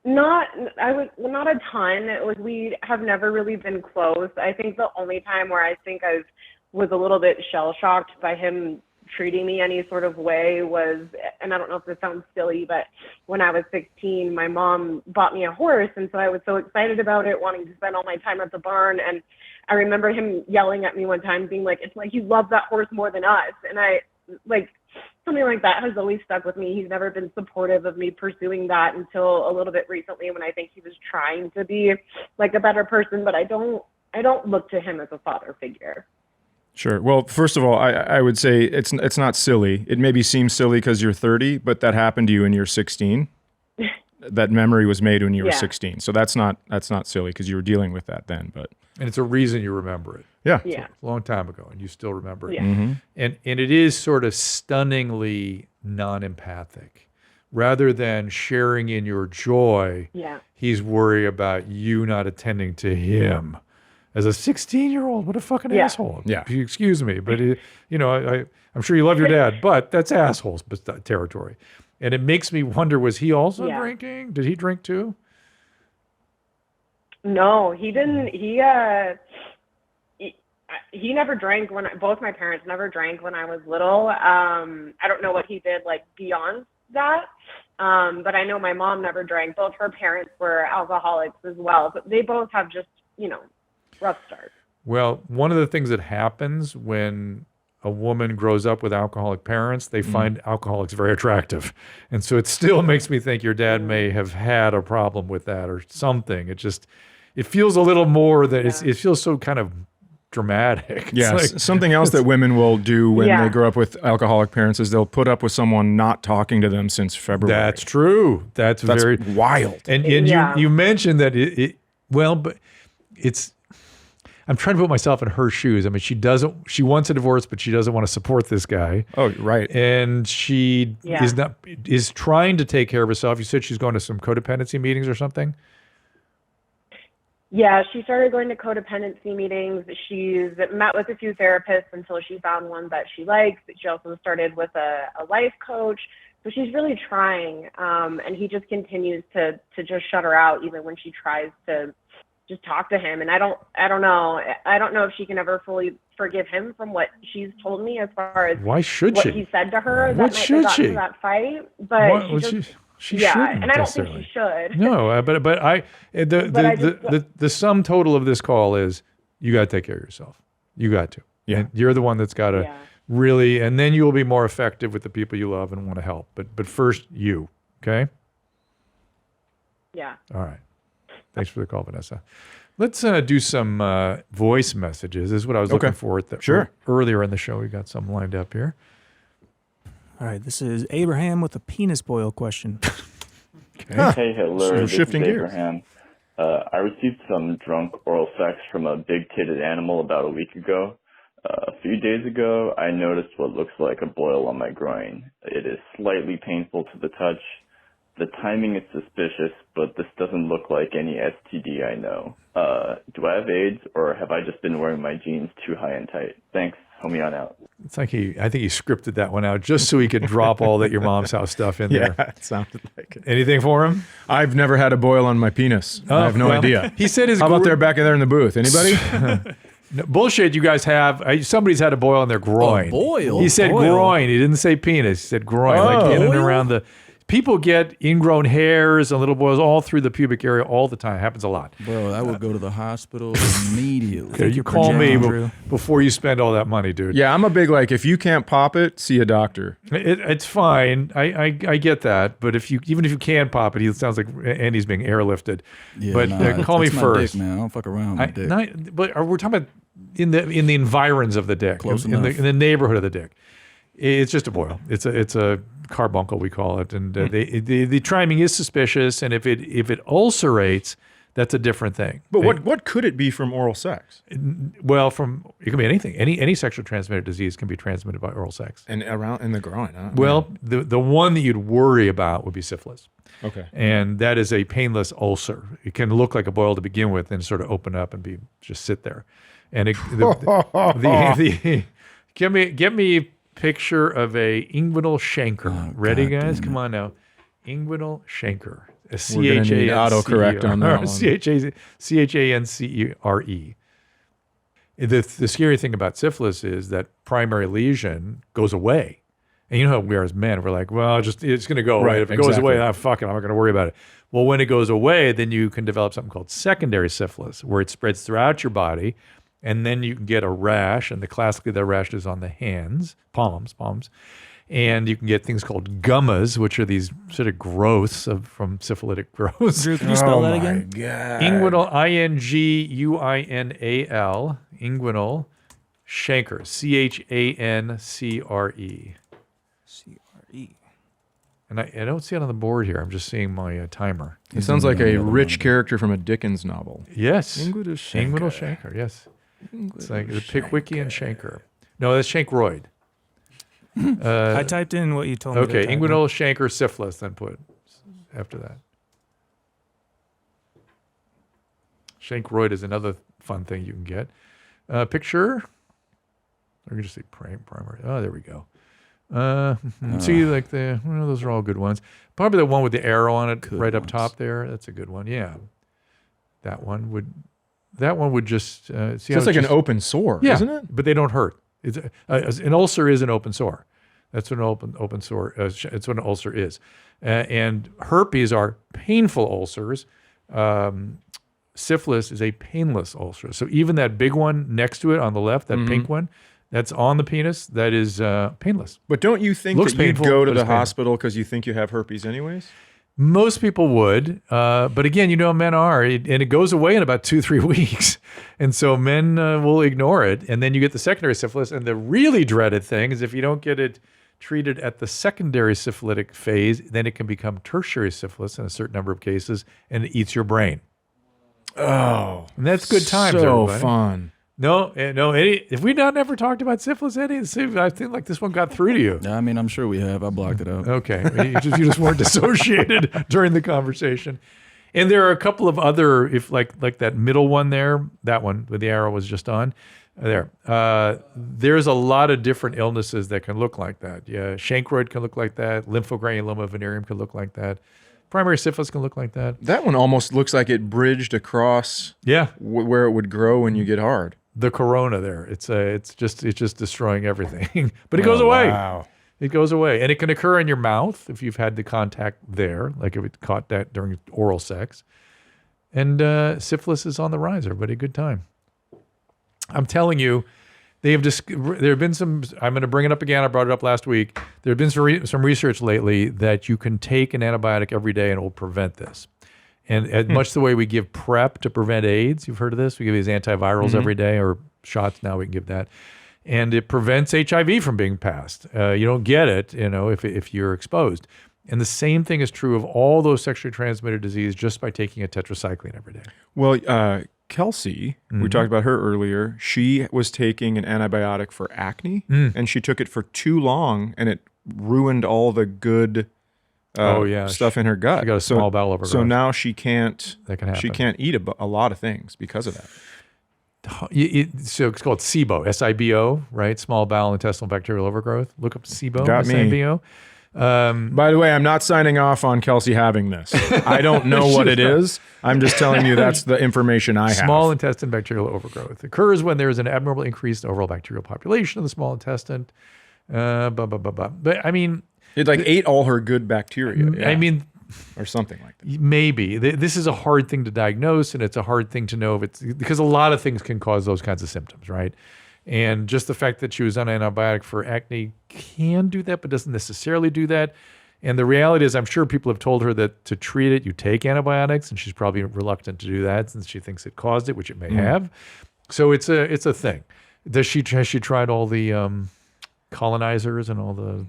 Not a ton. We have never really been close. I think the only time where I think I was a little bit shell-shocked by him treating me any sort of way was, and I don't know if this sounds silly, but when I was 16, my mom bought me a horse, and so I was so excited about it, wanting to spend all my time at the barn, and I remember him yelling at me one time, being like, "It's like you love that horse more than us," and something like that has always stuck with me. He's never been supportive of me pursuing that until a little bit recently when I think he was trying to be like a better person, but I don't look to him as a father figure. Sure. Well, first of all, I would say it's not silly. It maybe seems silly because you're 30, but that happened to you when you're 16. That memory was made when you were 16. So that's not silly because you were dealing with that then. And it's a reason you remember it. Yeah. Yeah. A long time ago, and you still remember it. Yeah. Mm-hmm. And it is sort of stunningly non-empathic. Rather than sharing in your joy, he's worried about you not attending to him. As a 16-year-old, what a fucking asshole. Yeah. Excuse me, but I'm sure you love your dad, but that's assholes territory. And it makes me wonder, was he also drinking? Did he drink too? No, he didn't. He never drank both my parents never drank when I was little. I don't know what he did beyond that. But I know my mom never drank. Both her parents were alcoholics as well, but they both have just, rough start. Well, one of the things that happens when a woman grows up with alcoholic parents, they find alcoholics very attractive. And so it still makes me think your dad may have had a problem with that or something. It feels a little more that it feels so kind of dramatic. Yes. Like, something else that women will do when they grow up with alcoholic parents is they'll put up with someone not talking to them since February. That's true. That's very wild. And you mentioned that but it's, I'm trying to put myself in her shoes. I mean, she wants a divorce, but she doesn't want to support this guy. Oh, right. And she is trying to take care of herself. You said she's going to some codependency meetings or something? Yeah, she started going to codependency meetings. She's met with a few therapists until she found one that she likes. She also started with a life coach. So she's really trying. And he just continues to just shut her out even when she tries to just talk to him. And I don't know. I don't know if she can ever fully forgive him from what she's told me as far as why should what she? he said to her What that night should they got she? into that fight. But she yeah, shouldn't and I don't think necessarily. she should. No, the sum total of this call is you got to take care of yourself. You got to. Yeah. And you're the one that's got to really, and then you will be more effective with the people you love and want to help. But first, you. Okay. Yeah. All right. Thanks for the call, Vanessa. Let's do some voice messages. This is what I was looking for. Earlier in the show, we got some lined up here. All right, this is Abraham with a penis boil question. Hey, hello. So this shifting is gears. Abraham. I received some drunk oral sex from a big-titted animal about a week ago. A few days ago, I noticed what looks like a boil on my groin. It is slightly painful to the touch. The timing is suspicious, but this doesn't look like any STD I know. Do I have AIDS, or have I just been wearing my jeans too high and tight? Thanks. Help me on out. It's like I think he scripted that one out just so he could drop all that your mom's house stuff in there. Yeah, it sounded like it. Anything for him? I've never had a boil on my penis. I have no idea. He said his. How about there back there in the booth? Anybody? No, bullshit. You guys have. Somebody's had a boil on their groin. boil? He said Boil. groin. He didn't say penis. He said groin. Like in and around the. People get ingrown hairs and little boils all through the pubic area all the time. It happens a lot. Bro, I would go to the hospital immediately. Okay, you call me before you spend all that money, dude. Yeah, I'm a big if you can't pop it, see a doctor. It's fine. I get that. But even if you can pop it, it sounds like Andy's being airlifted. Yeah, but call me it's my first. dick, man. I don't fuck around with dick. But we're talking about in the environs of the dick, Close in enough. the neighborhood of the dick. It's just a boil. It's a carbuncle, we call it, and the timing is suspicious. And if it ulcerates, that's a different thing. But what could it be from oral sex? Well, it can be anything. Any sexually transmitted disease can be transmitted by oral sex. And around in the groin. Huh? Well, the one that you'd worry about would be syphilis. Okay. And that is a painless ulcer. It can look like a boil to begin with, and sort of open up and just sit there. And get me picture of a inguinal chancre. Ready, guys? Come on now. Inguinal chancre. A We're gonna need autocorrect on that one. CHANCERE. The scary thing about syphilis is that primary lesion goes away. And you know how we are as men. We're like, well, it's going to go away. Right, If it goes exactly. away, fuck it, I'm not going to worry about it. Well, when it goes away, then you can develop something called secondary syphilis, where it spreads throughout your body. And then you can get a rash, and classically the rash is on the hands, palms. And you can get things called gummas, which are these sort of growths from syphilitic growths. Drew, can you spell that again? God. Inguinal, INGUINAL, inguinal chancre, CHANCRE. CRE. And I don't see it on the board here. I'm just seeing my timer. It sounds like a rich character from a Dickens novel. Yes. Inguinal chancre. Inguinal chancre, yes. It's like the Pickwickian chancre. No, that's chancroid. I typed in what you told me. Okay, to type inguinal chancre syphilis, then put after that. Chancroid is another fun thing you can get. Picture. Or you can just say primary. Oh, there we go. See, like those are all good ones. Probably the one with the arrow on it, Good right up ones. top there. That's a good one. Yeah, that one would just see. So how it's like an just- open sore, yeah, isn't it? But they don't hurt. It's an ulcer is an open sore. That's what an open sore. It's what an ulcer is, and herpes are painful ulcers. syphilis is a painless ulcer. So even that big one next to it on the left, that pink one, that's on the penis, that is painless. But don't you think Looks that you'd painful, go to but the it's painless. hospital because you think you have herpes anyways? Most people would, but again, you know how men are, and it goes away in about 2-3 weeks. And so men will ignore it. And then you get the secondary syphilis. And the really dreaded thing is if you don't get it treated at the secondary syphilitic phase, then it can become tertiary syphilis in a certain number of cases, and it eats your brain. Oh. And that's good times, So everybody. fun. No, Eddie, if we not never talked about syphilis, Eddie, I think like this one got through to you. I mean, I'm sure we have. I blocked it out. Okay. You just weren't dissociated during the conversation. And there are a couple of other, if like that middle one there, that one where the arrow was just on, there. There's a lot of different illnesses that can look like that. Yeah, chancroid can look like that. Lymphogranuloma venereum can look like that. Primary syphilis can look like that. That one almost looks like it bridged across where it would grow when you get hard. The corona there. It's just destroying everything. But it goes away. Wow. It goes away. And it can occur in your mouth if you've had the contact there, like if it caught that during oral sex. And syphilis is on the rise, everybody. Good time. I'm telling you, there have been some, I'm going to bring it up again. I brought it up last week. There have been some research lately that you can take an antibiotic every day and it will prevent this. And much the way we give PrEP to prevent AIDS, you've heard of this? We give these antivirals every day, or shots now, we can give that. And it prevents HIV from being passed. You don't get it, if you're exposed. And the same thing is true of all those sexually transmitted diseases just by taking a tetracycline every day. Well, Kelsey, we talked about her earlier. She was taking an antibiotic for acne, and she took it for too long, and it ruined all the good stuff in her gut. She got a small bowel overgrowth. So now she can't. That can happen. She can't eat a lot of things because of that. So it's called SIBO, S-I-B-O, right? Small bowel intestinal bacterial overgrowth. Look up SIBO, Got me. S-I-B-O. By the way, I'm not signing off on Kelsey having this. I don't know what it is. I'm just telling you that's the information I have. Small intestine bacterial overgrowth occurs when there is an abnormal increase in overall bacterial population of the small intestine. But I mean, it ate all her good bacteria. Yeah. I mean, or something like that. Maybe this is a hard thing to diagnose, and it's a hard thing to know if it's because a lot of things can cause those kinds of symptoms, right? And just the fact that she was on an antibiotic for acne can do that, but doesn't necessarily do that. And the reality is, I'm sure people have told her that to treat it, you take antibiotics, and she's probably reluctant to do that since she thinks it caused it, which it may have. So it's a thing. Has she tried all the colonizers and all the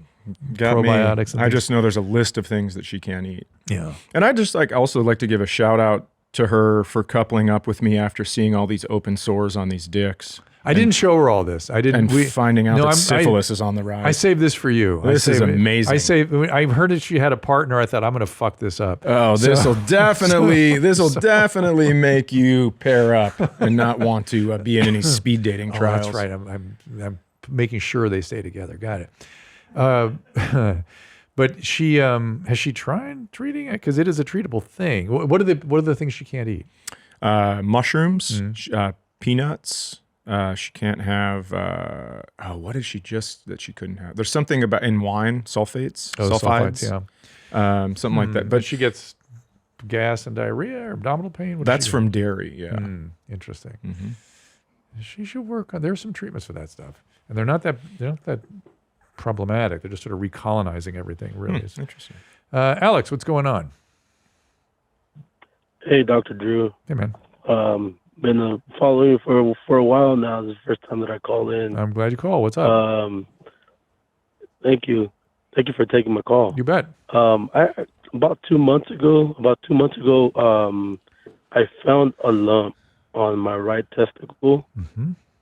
probiotics? And I just know there's a list of things that she can't eat. Yeah. And I just also like to give a shout out to her for coupling up with me after seeing all these open sores on these dicks. I didn't show her all this. I didn't. And finding out that syphilis is on the rise. I saved this for you. This is amazing. I heard that she had a partner. I thought, I'm going to fuck this up. Oh, this will definitely make you pair up and not want to be in any speed dating trials. That's right. I'm making sure they stay together. Got it. But she has she tried treating it? Because it is a treatable thing. What are the things she can't eat? Mushrooms, peanuts. She can't have. What did she that she couldn't have? There's something about in wine, sulfides. Sulfides, yeah. Something like that. But she gets gas and diarrhea or abdominal pain. That's from dairy. Yeah. Interesting. She should work on. There's some treatments for that stuff, and they're not that problematic. They're just sort of recolonizing everything. Really, interesting. Alex, what's going on? Hey, Dr. Drew. Hey, man. Been following you for a while now. This is the first time that I called in. I'm glad you called. What's up? Thank you for taking my call. You bet. About 2 months ago, I found a lump on my right testicle,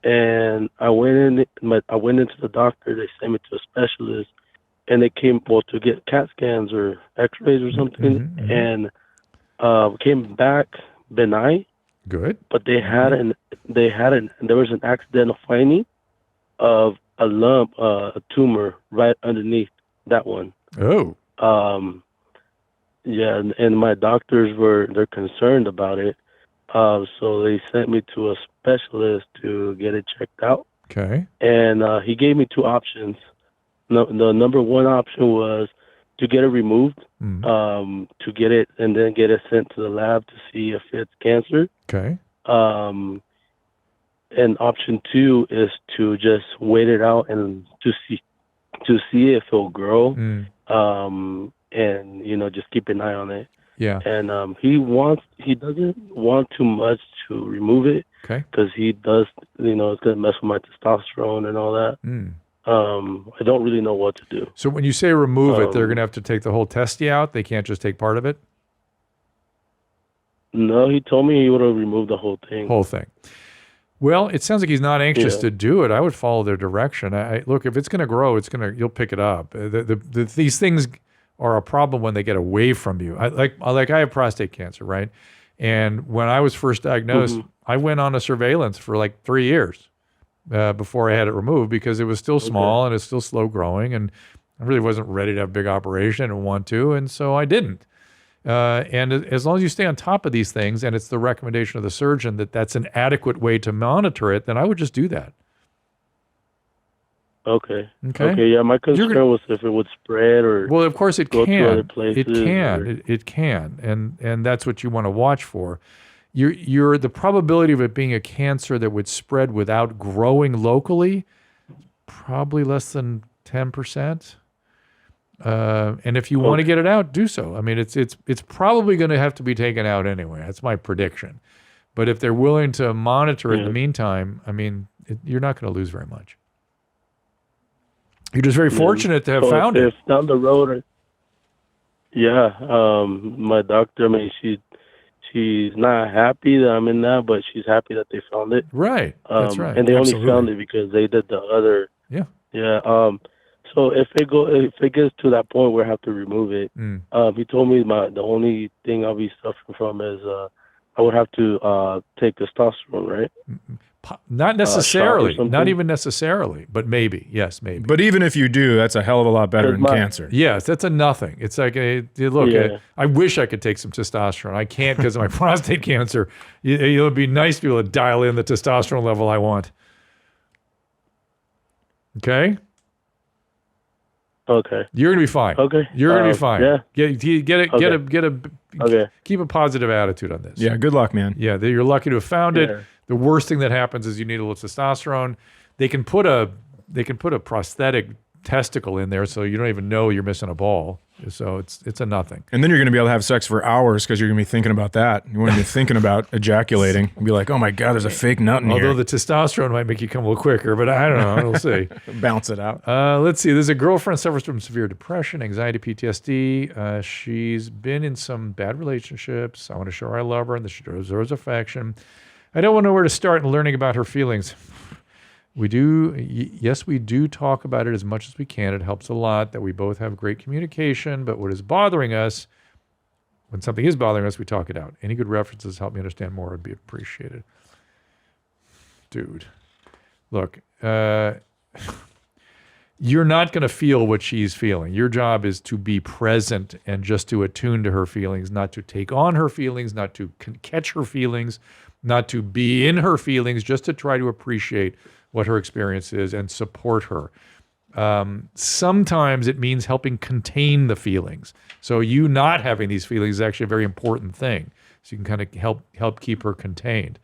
and I went into the doctor. They sent me to a specialist, and they came to get CAT scans or X-rays or something, and came back benign. Good. But there was an accidental finding of a lump, a tumor right underneath that one. Oh. Yeah, and my doctors they're concerned about it. So they sent me to a specialist to get it checked out. Okay. And he gave me two options. The number one option was to get it removed, to get it and then get it sent to the lab to see if it's cancer. Okay. And option 2 is to just wait it out and to see if it'll grow. And, you know, just keep an eye on it. Yeah. And he doesn't want too much to remove it. Okay. Because he does, you know, it's going to mess with my testosterone and all that. I don't really know what to do. So when you say remove it, they're going to have to take the whole testy out? They can't just take part of it? No, he told me he would have removed the whole thing. Whole thing. Well, it sounds like he's not anxious to do it. I would follow their direction. Look, if it's going to grow, you'll pick it up. These things are a problem when they get away from you. I have prostate cancer, right? And when I was first diagnosed, I went on a surveillance for like 3 years before I had it removed because it was still small and it's still slow growing, and I really wasn't ready to have a big operation. I didn't want to, and so I didn't. And as long as you stay on top of these things and it's the recommendation of the surgeon that that's an adequate way to monitor it, then I would just do that. Okay. Yeah, my concern was if it would spread or well, of course it go can. to other places. It can, and that's what you want to watch for. You're the probability of it being a cancer that would spread without growing locally, probably less than 10%. And if you want to get it out, do so. I mean, it's probably going to have to be taken out anyway. That's my prediction. But if they're willing to monitor it in the meantime, I mean, you're not going to lose very much. You're just very fortunate to have found it. If down the road, my doctor, I mean, she's not happy that I'm in that, but she's happy that they found it. Right, that's right. And they only found it because they did the other. Yeah. Yeah. So if it gets to that point where I have to remove it, he told me the only thing I'll be suffering from is I would have to take testosterone, right? Not necessarily, not even necessarily, but maybe, yes, maybe. But even if you do, that's a hell of a lot better than cancer. Yes, that's a nothing. It's like, I wish I could take some testosterone. I can't because of my prostate cancer. It would be nice to be able to dial in the testosterone level I want. Okay? Okay. You're gonna be fine. Okay. You're gonna be fine. Yeah. Keep a positive attitude on this. Yeah. Good luck, man. Yeah. You're lucky to have found it. The worst thing that happens is you need a little testosterone. They can put a prosthetic testicle in there, so you don't even know you're missing a ball. So it's a nothing. And then you're going to be able to have sex for hours because you're going to be thinking about that. You won't be thinking about ejaculating and be like, oh my God, there's a fake nut in here. Although the testosterone might make you come a little quicker, but I don't know. We'll see. Bounce it out. Let's see. There's a girlfriend suffers from severe depression, anxiety, PTSD. She's been in some bad relationships. I want to show her I love her and that she deserves affection. I don't know where to start in learning about her feelings. We do talk about it as much as we can. It helps a lot that we both have great communication, but what is bothering us, when something is bothering us, we talk it out. Any good references help me understand more would be appreciated. Dude, look, you're not going to feel what she's feeling. Your job is to be present and just to attune to her feelings, not to take on her feelings, not to catch her feelings, not to be in her feelings, just to try to appreciate what her experience is and support her. Sometimes it means helping contain the feelings. So you not having these feelings is actually a very important thing. So you can kind of help keep her contained.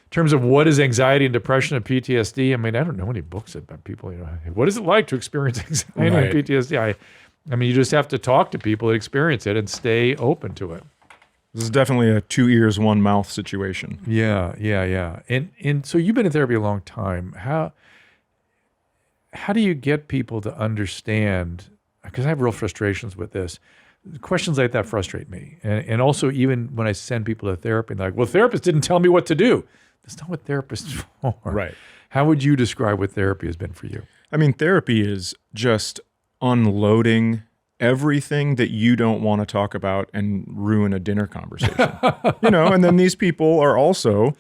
In terms of what is anxiety and depression and PTSD, I mean, I don't know any books about people, what is it like to experience anxiety and PTSD? I mean, you just have to talk to people that experience it and stay open to it. This is definitely a 2 ears, 1 mouth situation. Yeah. And so you've been in therapy a long time. How do you get people to understand, because I have real frustrations with this, questions like that frustrate me. And also even when I send people to therapy, they're like, well, therapists didn't tell me what to do. That's not what therapists are. Right. How would you describe what therapy has been for you? I mean, therapy is just unloading everything that you don't want to talk about and ruin a dinner conversation. And then these people are also,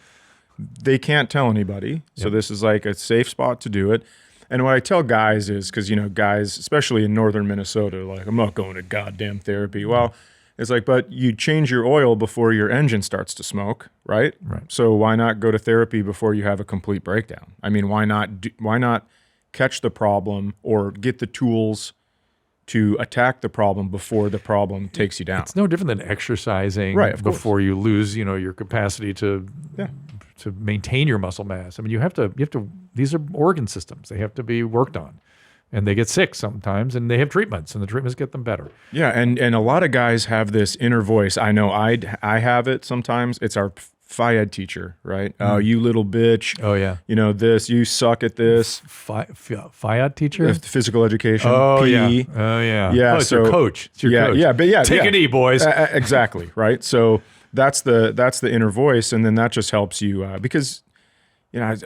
they can't tell anybody. So this is like a safe spot to do it. And what I tell guys is, because, guys, especially in northern Minnesota, like, I'm not going to goddamn therapy. Well, it's like, but you change your oil before your engine starts to smoke, right? Right. So why not go to therapy before you have a complete breakdown? I mean, why not catch the problem or get the tools to attack the problem before the problem takes you down. It's no different than exercising Right, of course. before you lose, your capacity to maintain your muscle mass. I mean, you have to, these are organ systems. They have to be worked on. And they get sick sometimes, and they have treatments, and the treatments get them better. Yeah, and a lot of guys have this inner voice. I know I have it sometimes. It's our Phy-Ed teacher, right? Oh, you little bitch. Oh, yeah. This, you suck at this. Phy-Ed teacher? Physical education. Oh, PE. yeah. Oh, yeah. Yeah, it's your coach. It's your coach. Yeah, but yeah. Take an E, boys. Exactly, right? So that's the inner voice, and then that just helps you because I've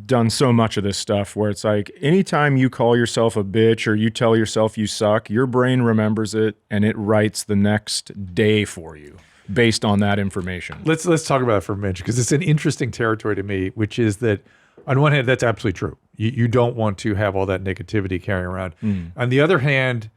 done so much of this stuff where it's like anytime you call yourself a bitch or you tell yourself you suck, your brain remembers it and it writes the next day for you based on that information. Let's talk about it for a minute because it's an interesting territory to me, which is that on one hand, that's absolutely true. You don't want to have all that negativity carrying around. On the other hand,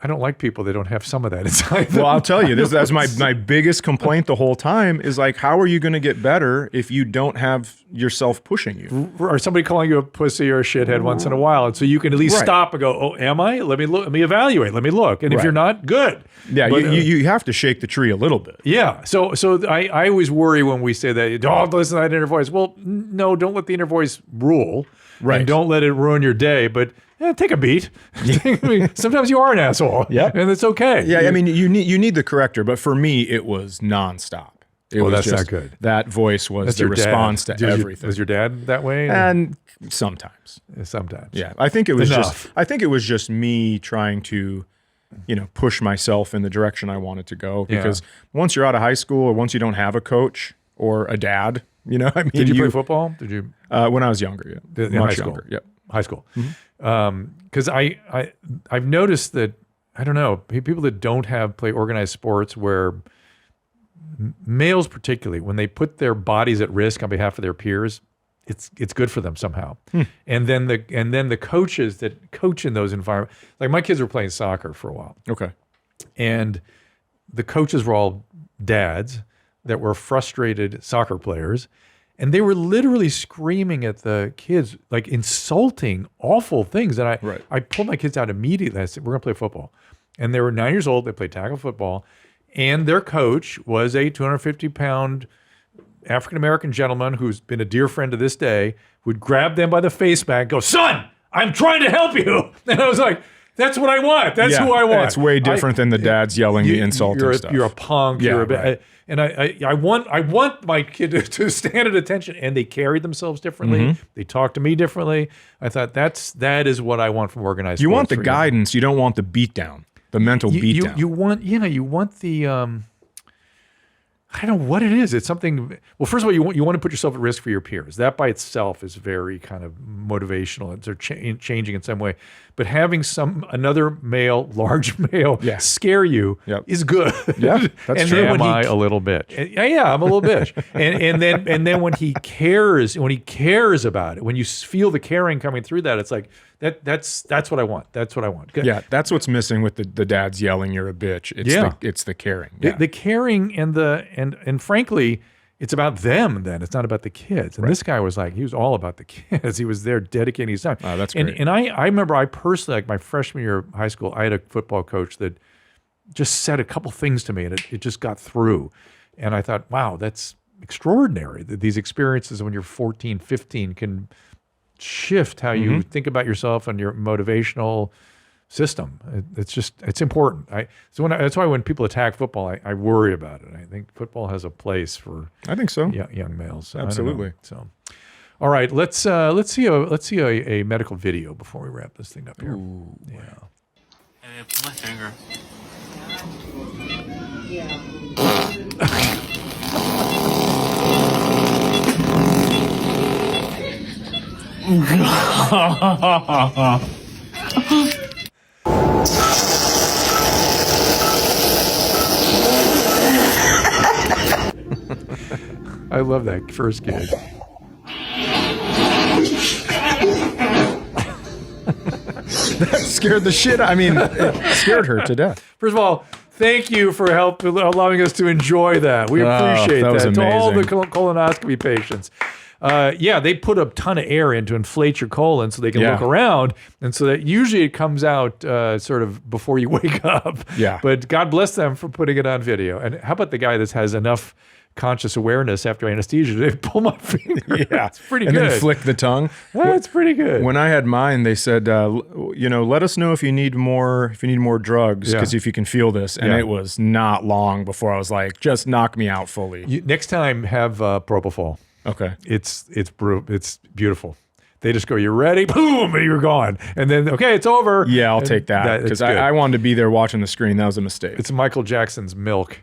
I don't like people that don't have some of that inside them. Well, I'll tell you, that's my biggest complaint the whole time is like, how are you going to get better if you don't have yourself pushing you? Or somebody calling you a pussy or a shithead once in a while. And so you can at least stop and go, oh, am I? Let me look. Let me evaluate. Let me look. And if you're not, good. Yeah, but, you have to shake the tree a little bit. Yeah. So I always worry when we say that, don't listen to that inner voice. Well, no, don't let the inner voice rule. Right. And don't let it ruin your day. But take a beat. I mean, sometimes you are an asshole. Yeah, and it's okay. Yeah, I mean, you need the corrector, but for me, it was nonstop. That's not good. That voice was the response to everything. Was your dad that way? And sometimes. Yeah, I think it was just me trying to, push myself in the direction I wanted to go. Because once you're out of high school, or once you don't have a coach or a dad, I mean, did you play football? Did you? When I was younger, yeah, much younger. Yep. High school. Because I've noticed that, I don't know, people that don't play organized sports where males particularly, when they put their bodies at risk on behalf of their peers, it's good for them somehow. And then the coaches that coach in those environments, like my kids were playing soccer for a while. Okay. And the coaches were all dads that were frustrated soccer players. And they were literally screaming at the kids, like insulting, awful things. And I pulled my kids out immediately. I said, we're going to play football. And they were 9 years old. They played tackle football. And their coach was a 250-pound African-American gentleman who's been a dear friend to this day, would grab them by the face back and go, son, I'm trying to help you. And I was like, that's what I want. That's who I want. It's way different than the dads yelling the insulting stuff. You're a punk. Yeah, and I want my kid to stand at attention, and they carried themselves differently. They talked to me differently. I thought that is what I want from organized sports. You want the guidance. You don't want the beat down, the mental beat down. You want the I don't know what it is. It's something. Well, first of all, you want to put yourself at risk for your peers. That by itself is very kind of motivational. It's changing in some way. But having another male, large male, scare you is good. Yeah, that's true. Am I a little bitch? Yeah, I'm a little bitch. And then when he cares about it, when you feel the caring coming through that, it's like that's what I want. That's what I want. Good. Yeah, that's what's missing with the dads yelling "you're a bitch." It's the caring. Yeah. The caring and frankly, it's about them then. It's not about the kids. And this guy was like, he was all about the kids. He was there dedicating his time. Oh, that's great. And I remember I personally, like my freshman year of high school, I had a football coach that just said a couple things to me and it just got through. And I thought, wow, that's extraordinary. That these experiences when you're 14, 15 can shift how you think about yourself and your motivational system. It's important. That's why when people attack football, I worry about it. I think football has a place for young males. Absolutely. So, all right, let's see a medical video before we wrap this thing up here. Ooh. Yeah. Hey, pull my finger. I love that first gig. That scared the shit. It scared her to death. First of all, thank you for allowing us to enjoy that. We appreciate that. Was that. amazing. To all the colonoscopy patients. Yeah, they put a ton of air in to inflate your colon so they can look around. And so that usually it comes out sort of before you wake up. Yeah. But God bless them for putting it on video. And how about the guy that has enough conscious awareness after anesthesia to pull my finger? Yeah. It's pretty and good. then flick the tongue. That's pretty good. When I had mine, they said, let us know if you need more drugs, because if you can feel this. And it was not long before I was like, just knock me out fully. Next time, have propofol. Okay. It's beautiful. They just go, you ready? Boom, and you're gone. And then, okay, it's over. Yeah, I'll take that, because I wanted to be there watching the screen. That was a mistake. It's Michael Jackson's Milk.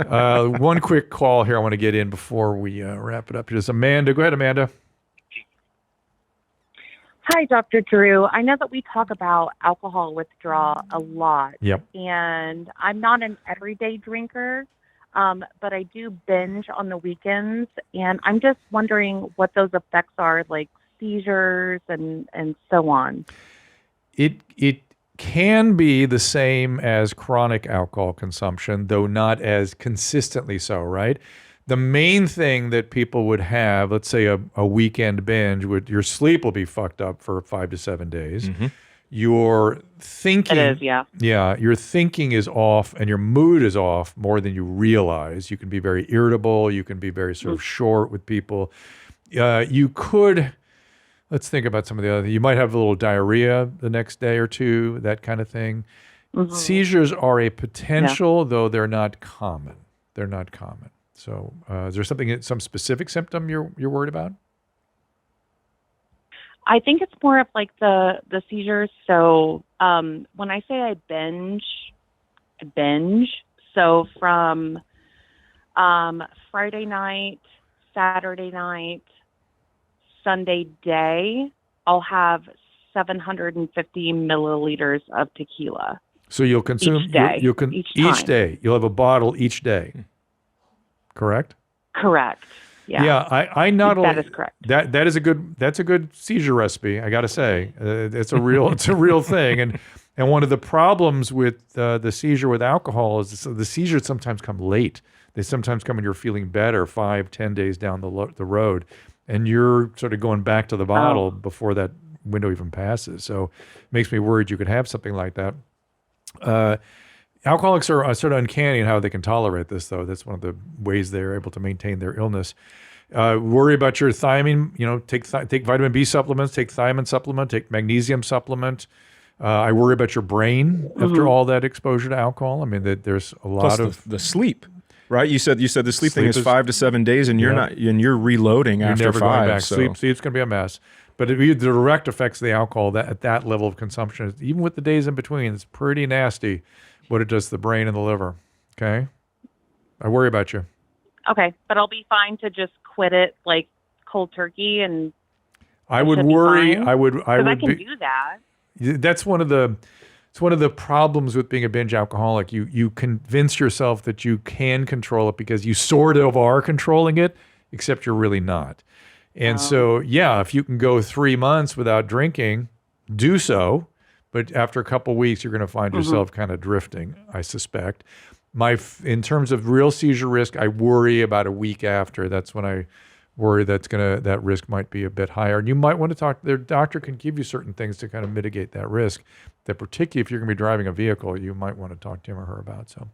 One quick call here I want to get in before we wrap it up. Here's Amanda. Go ahead, Amanda. Hi, Dr. Drew. I know that we talk about alcohol withdrawal a lot. Yep. And I'm not an everyday drinker, but I do binge on the weekends. And I'm just wondering what those effects are, like seizures and so on. It can be the same as chronic alcohol consumption, though not as consistently so, right? The main thing that people would have, let's say a weekend binge, your sleep will be fucked up for 5 to 7 days. Mm-hmm. Your thinking, It is, yeah. Yeah, your thinking is off and your mood is off more than you realize. You can be very irritable. You can be very sort of short with people. You could... Let's think about some of the other. You might have a little diarrhea the next day or two, that kind of thing. Mm-hmm. Seizures are a potential, though they're not common. They're not common. So, is there some specific symptom you're worried about? I think it's more of like the seizures. So when I say I binge. So from Friday night, Saturday night, Sunday day, I'll have 750 milliliters of tequila. So you'll consume each day. You'll have a bottle each day. Correct? Correct. Yeah. Yeah. I not only that is correct. That's a good seizure recipe. I got to say, it's a real thing. And one of the problems with the seizure with alcohol is the seizures sometimes come late. They sometimes come when you're feeling better, 5-10 days down the road. And you're sort of going back to the bottle before that window even passes. So it makes me worried you could have something like that. Alcoholics are sort of uncanny in how they can tolerate this, though. That's one of the ways they're able to maintain their illness. Worry about your thiamine. Take vitamin B supplements, take thiamine supplement, take magnesium supplement. I worry about your brain after all that exposure to alcohol. I mean, there's a lot of the sleep. Right, you said the sleep thing is 5 to 7 days, and you're reloading after never 5. Going back. So. Sleep's going to be a mess. But the direct effects of the alcohol at that level of consumption, even with the days in between, it's pretty nasty what it does to the brain and the liver. Okay, I worry about you. Okay, but I'll be fine to just quit it like cold turkey, and I would worry. I would. I can do that. That's one of the. It's one of the problems with being a binge alcoholic. You convince yourself that you can control it because you sort of are controlling it, except you're really not. And so, if you can go 3 months without drinking, do so. But after a couple of weeks, you're going to find yourself kind of drifting, I suspect. In terms of real seizure risk, I worry about a week after. That's when I worry that risk might be a bit higher. And you might want to talk, their doctor can give you certain things to kind of mitigate that risk, that particularly if you're going to be driving a vehicle, you might want to talk to him or her about. So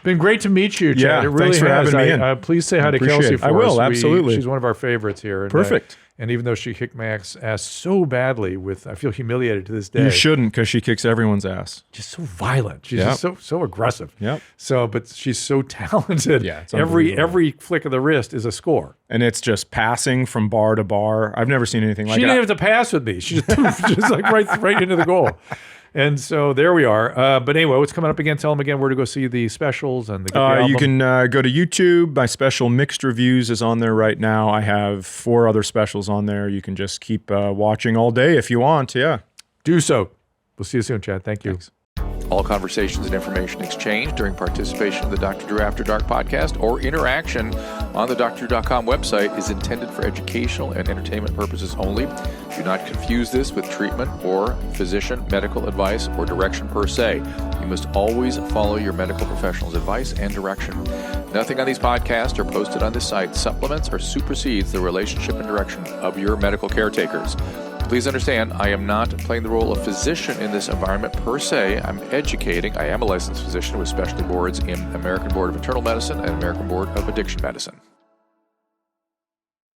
been great to meet you, Chad. Yeah, it really thanks for has. having me in. Please say hi to Kelsey for us. I will, absolutely. She's one of our favorites here. And, Perfect. And even though she kicked my ass so badly, I feel humiliated to this day. You shouldn't, because she kicks everyone's ass. Just so violent. She's just so aggressive. Yep. But she's so talented. Yeah, it's every flick of the wrist is a score. And it's just passing from bar to bar. I've never seen anything like it. She didn't have to pass with me. She just like right into the goal. And so there we are. But anyway, what's coming up again? Tell them again where to go see the specials and the album. You can go to YouTube. My special Mixed Reviews is on there right now. I have 4 other specials on there. You can just keep watching all day if you want. Yeah. Do so. We'll see you soon, Chad. Thank you. Thanks. All conversations and information exchanged during participation in the Dr. Drew After Dark podcast or interaction on the drdrew.com website is intended for educational and entertainment purposes only. Do not confuse this with treatment or physician medical advice or direction per se. You must always follow your medical professional's advice and direction. Nothing on these podcasts or posted on this site supplements or supersedes the relationship and direction of your medical caretakers. Please understand, I am not playing the role of physician in this environment per se. I'm educating. I am a licensed physician with specialty boards in American Board of Internal Medicine and American Board of Addiction Medicine.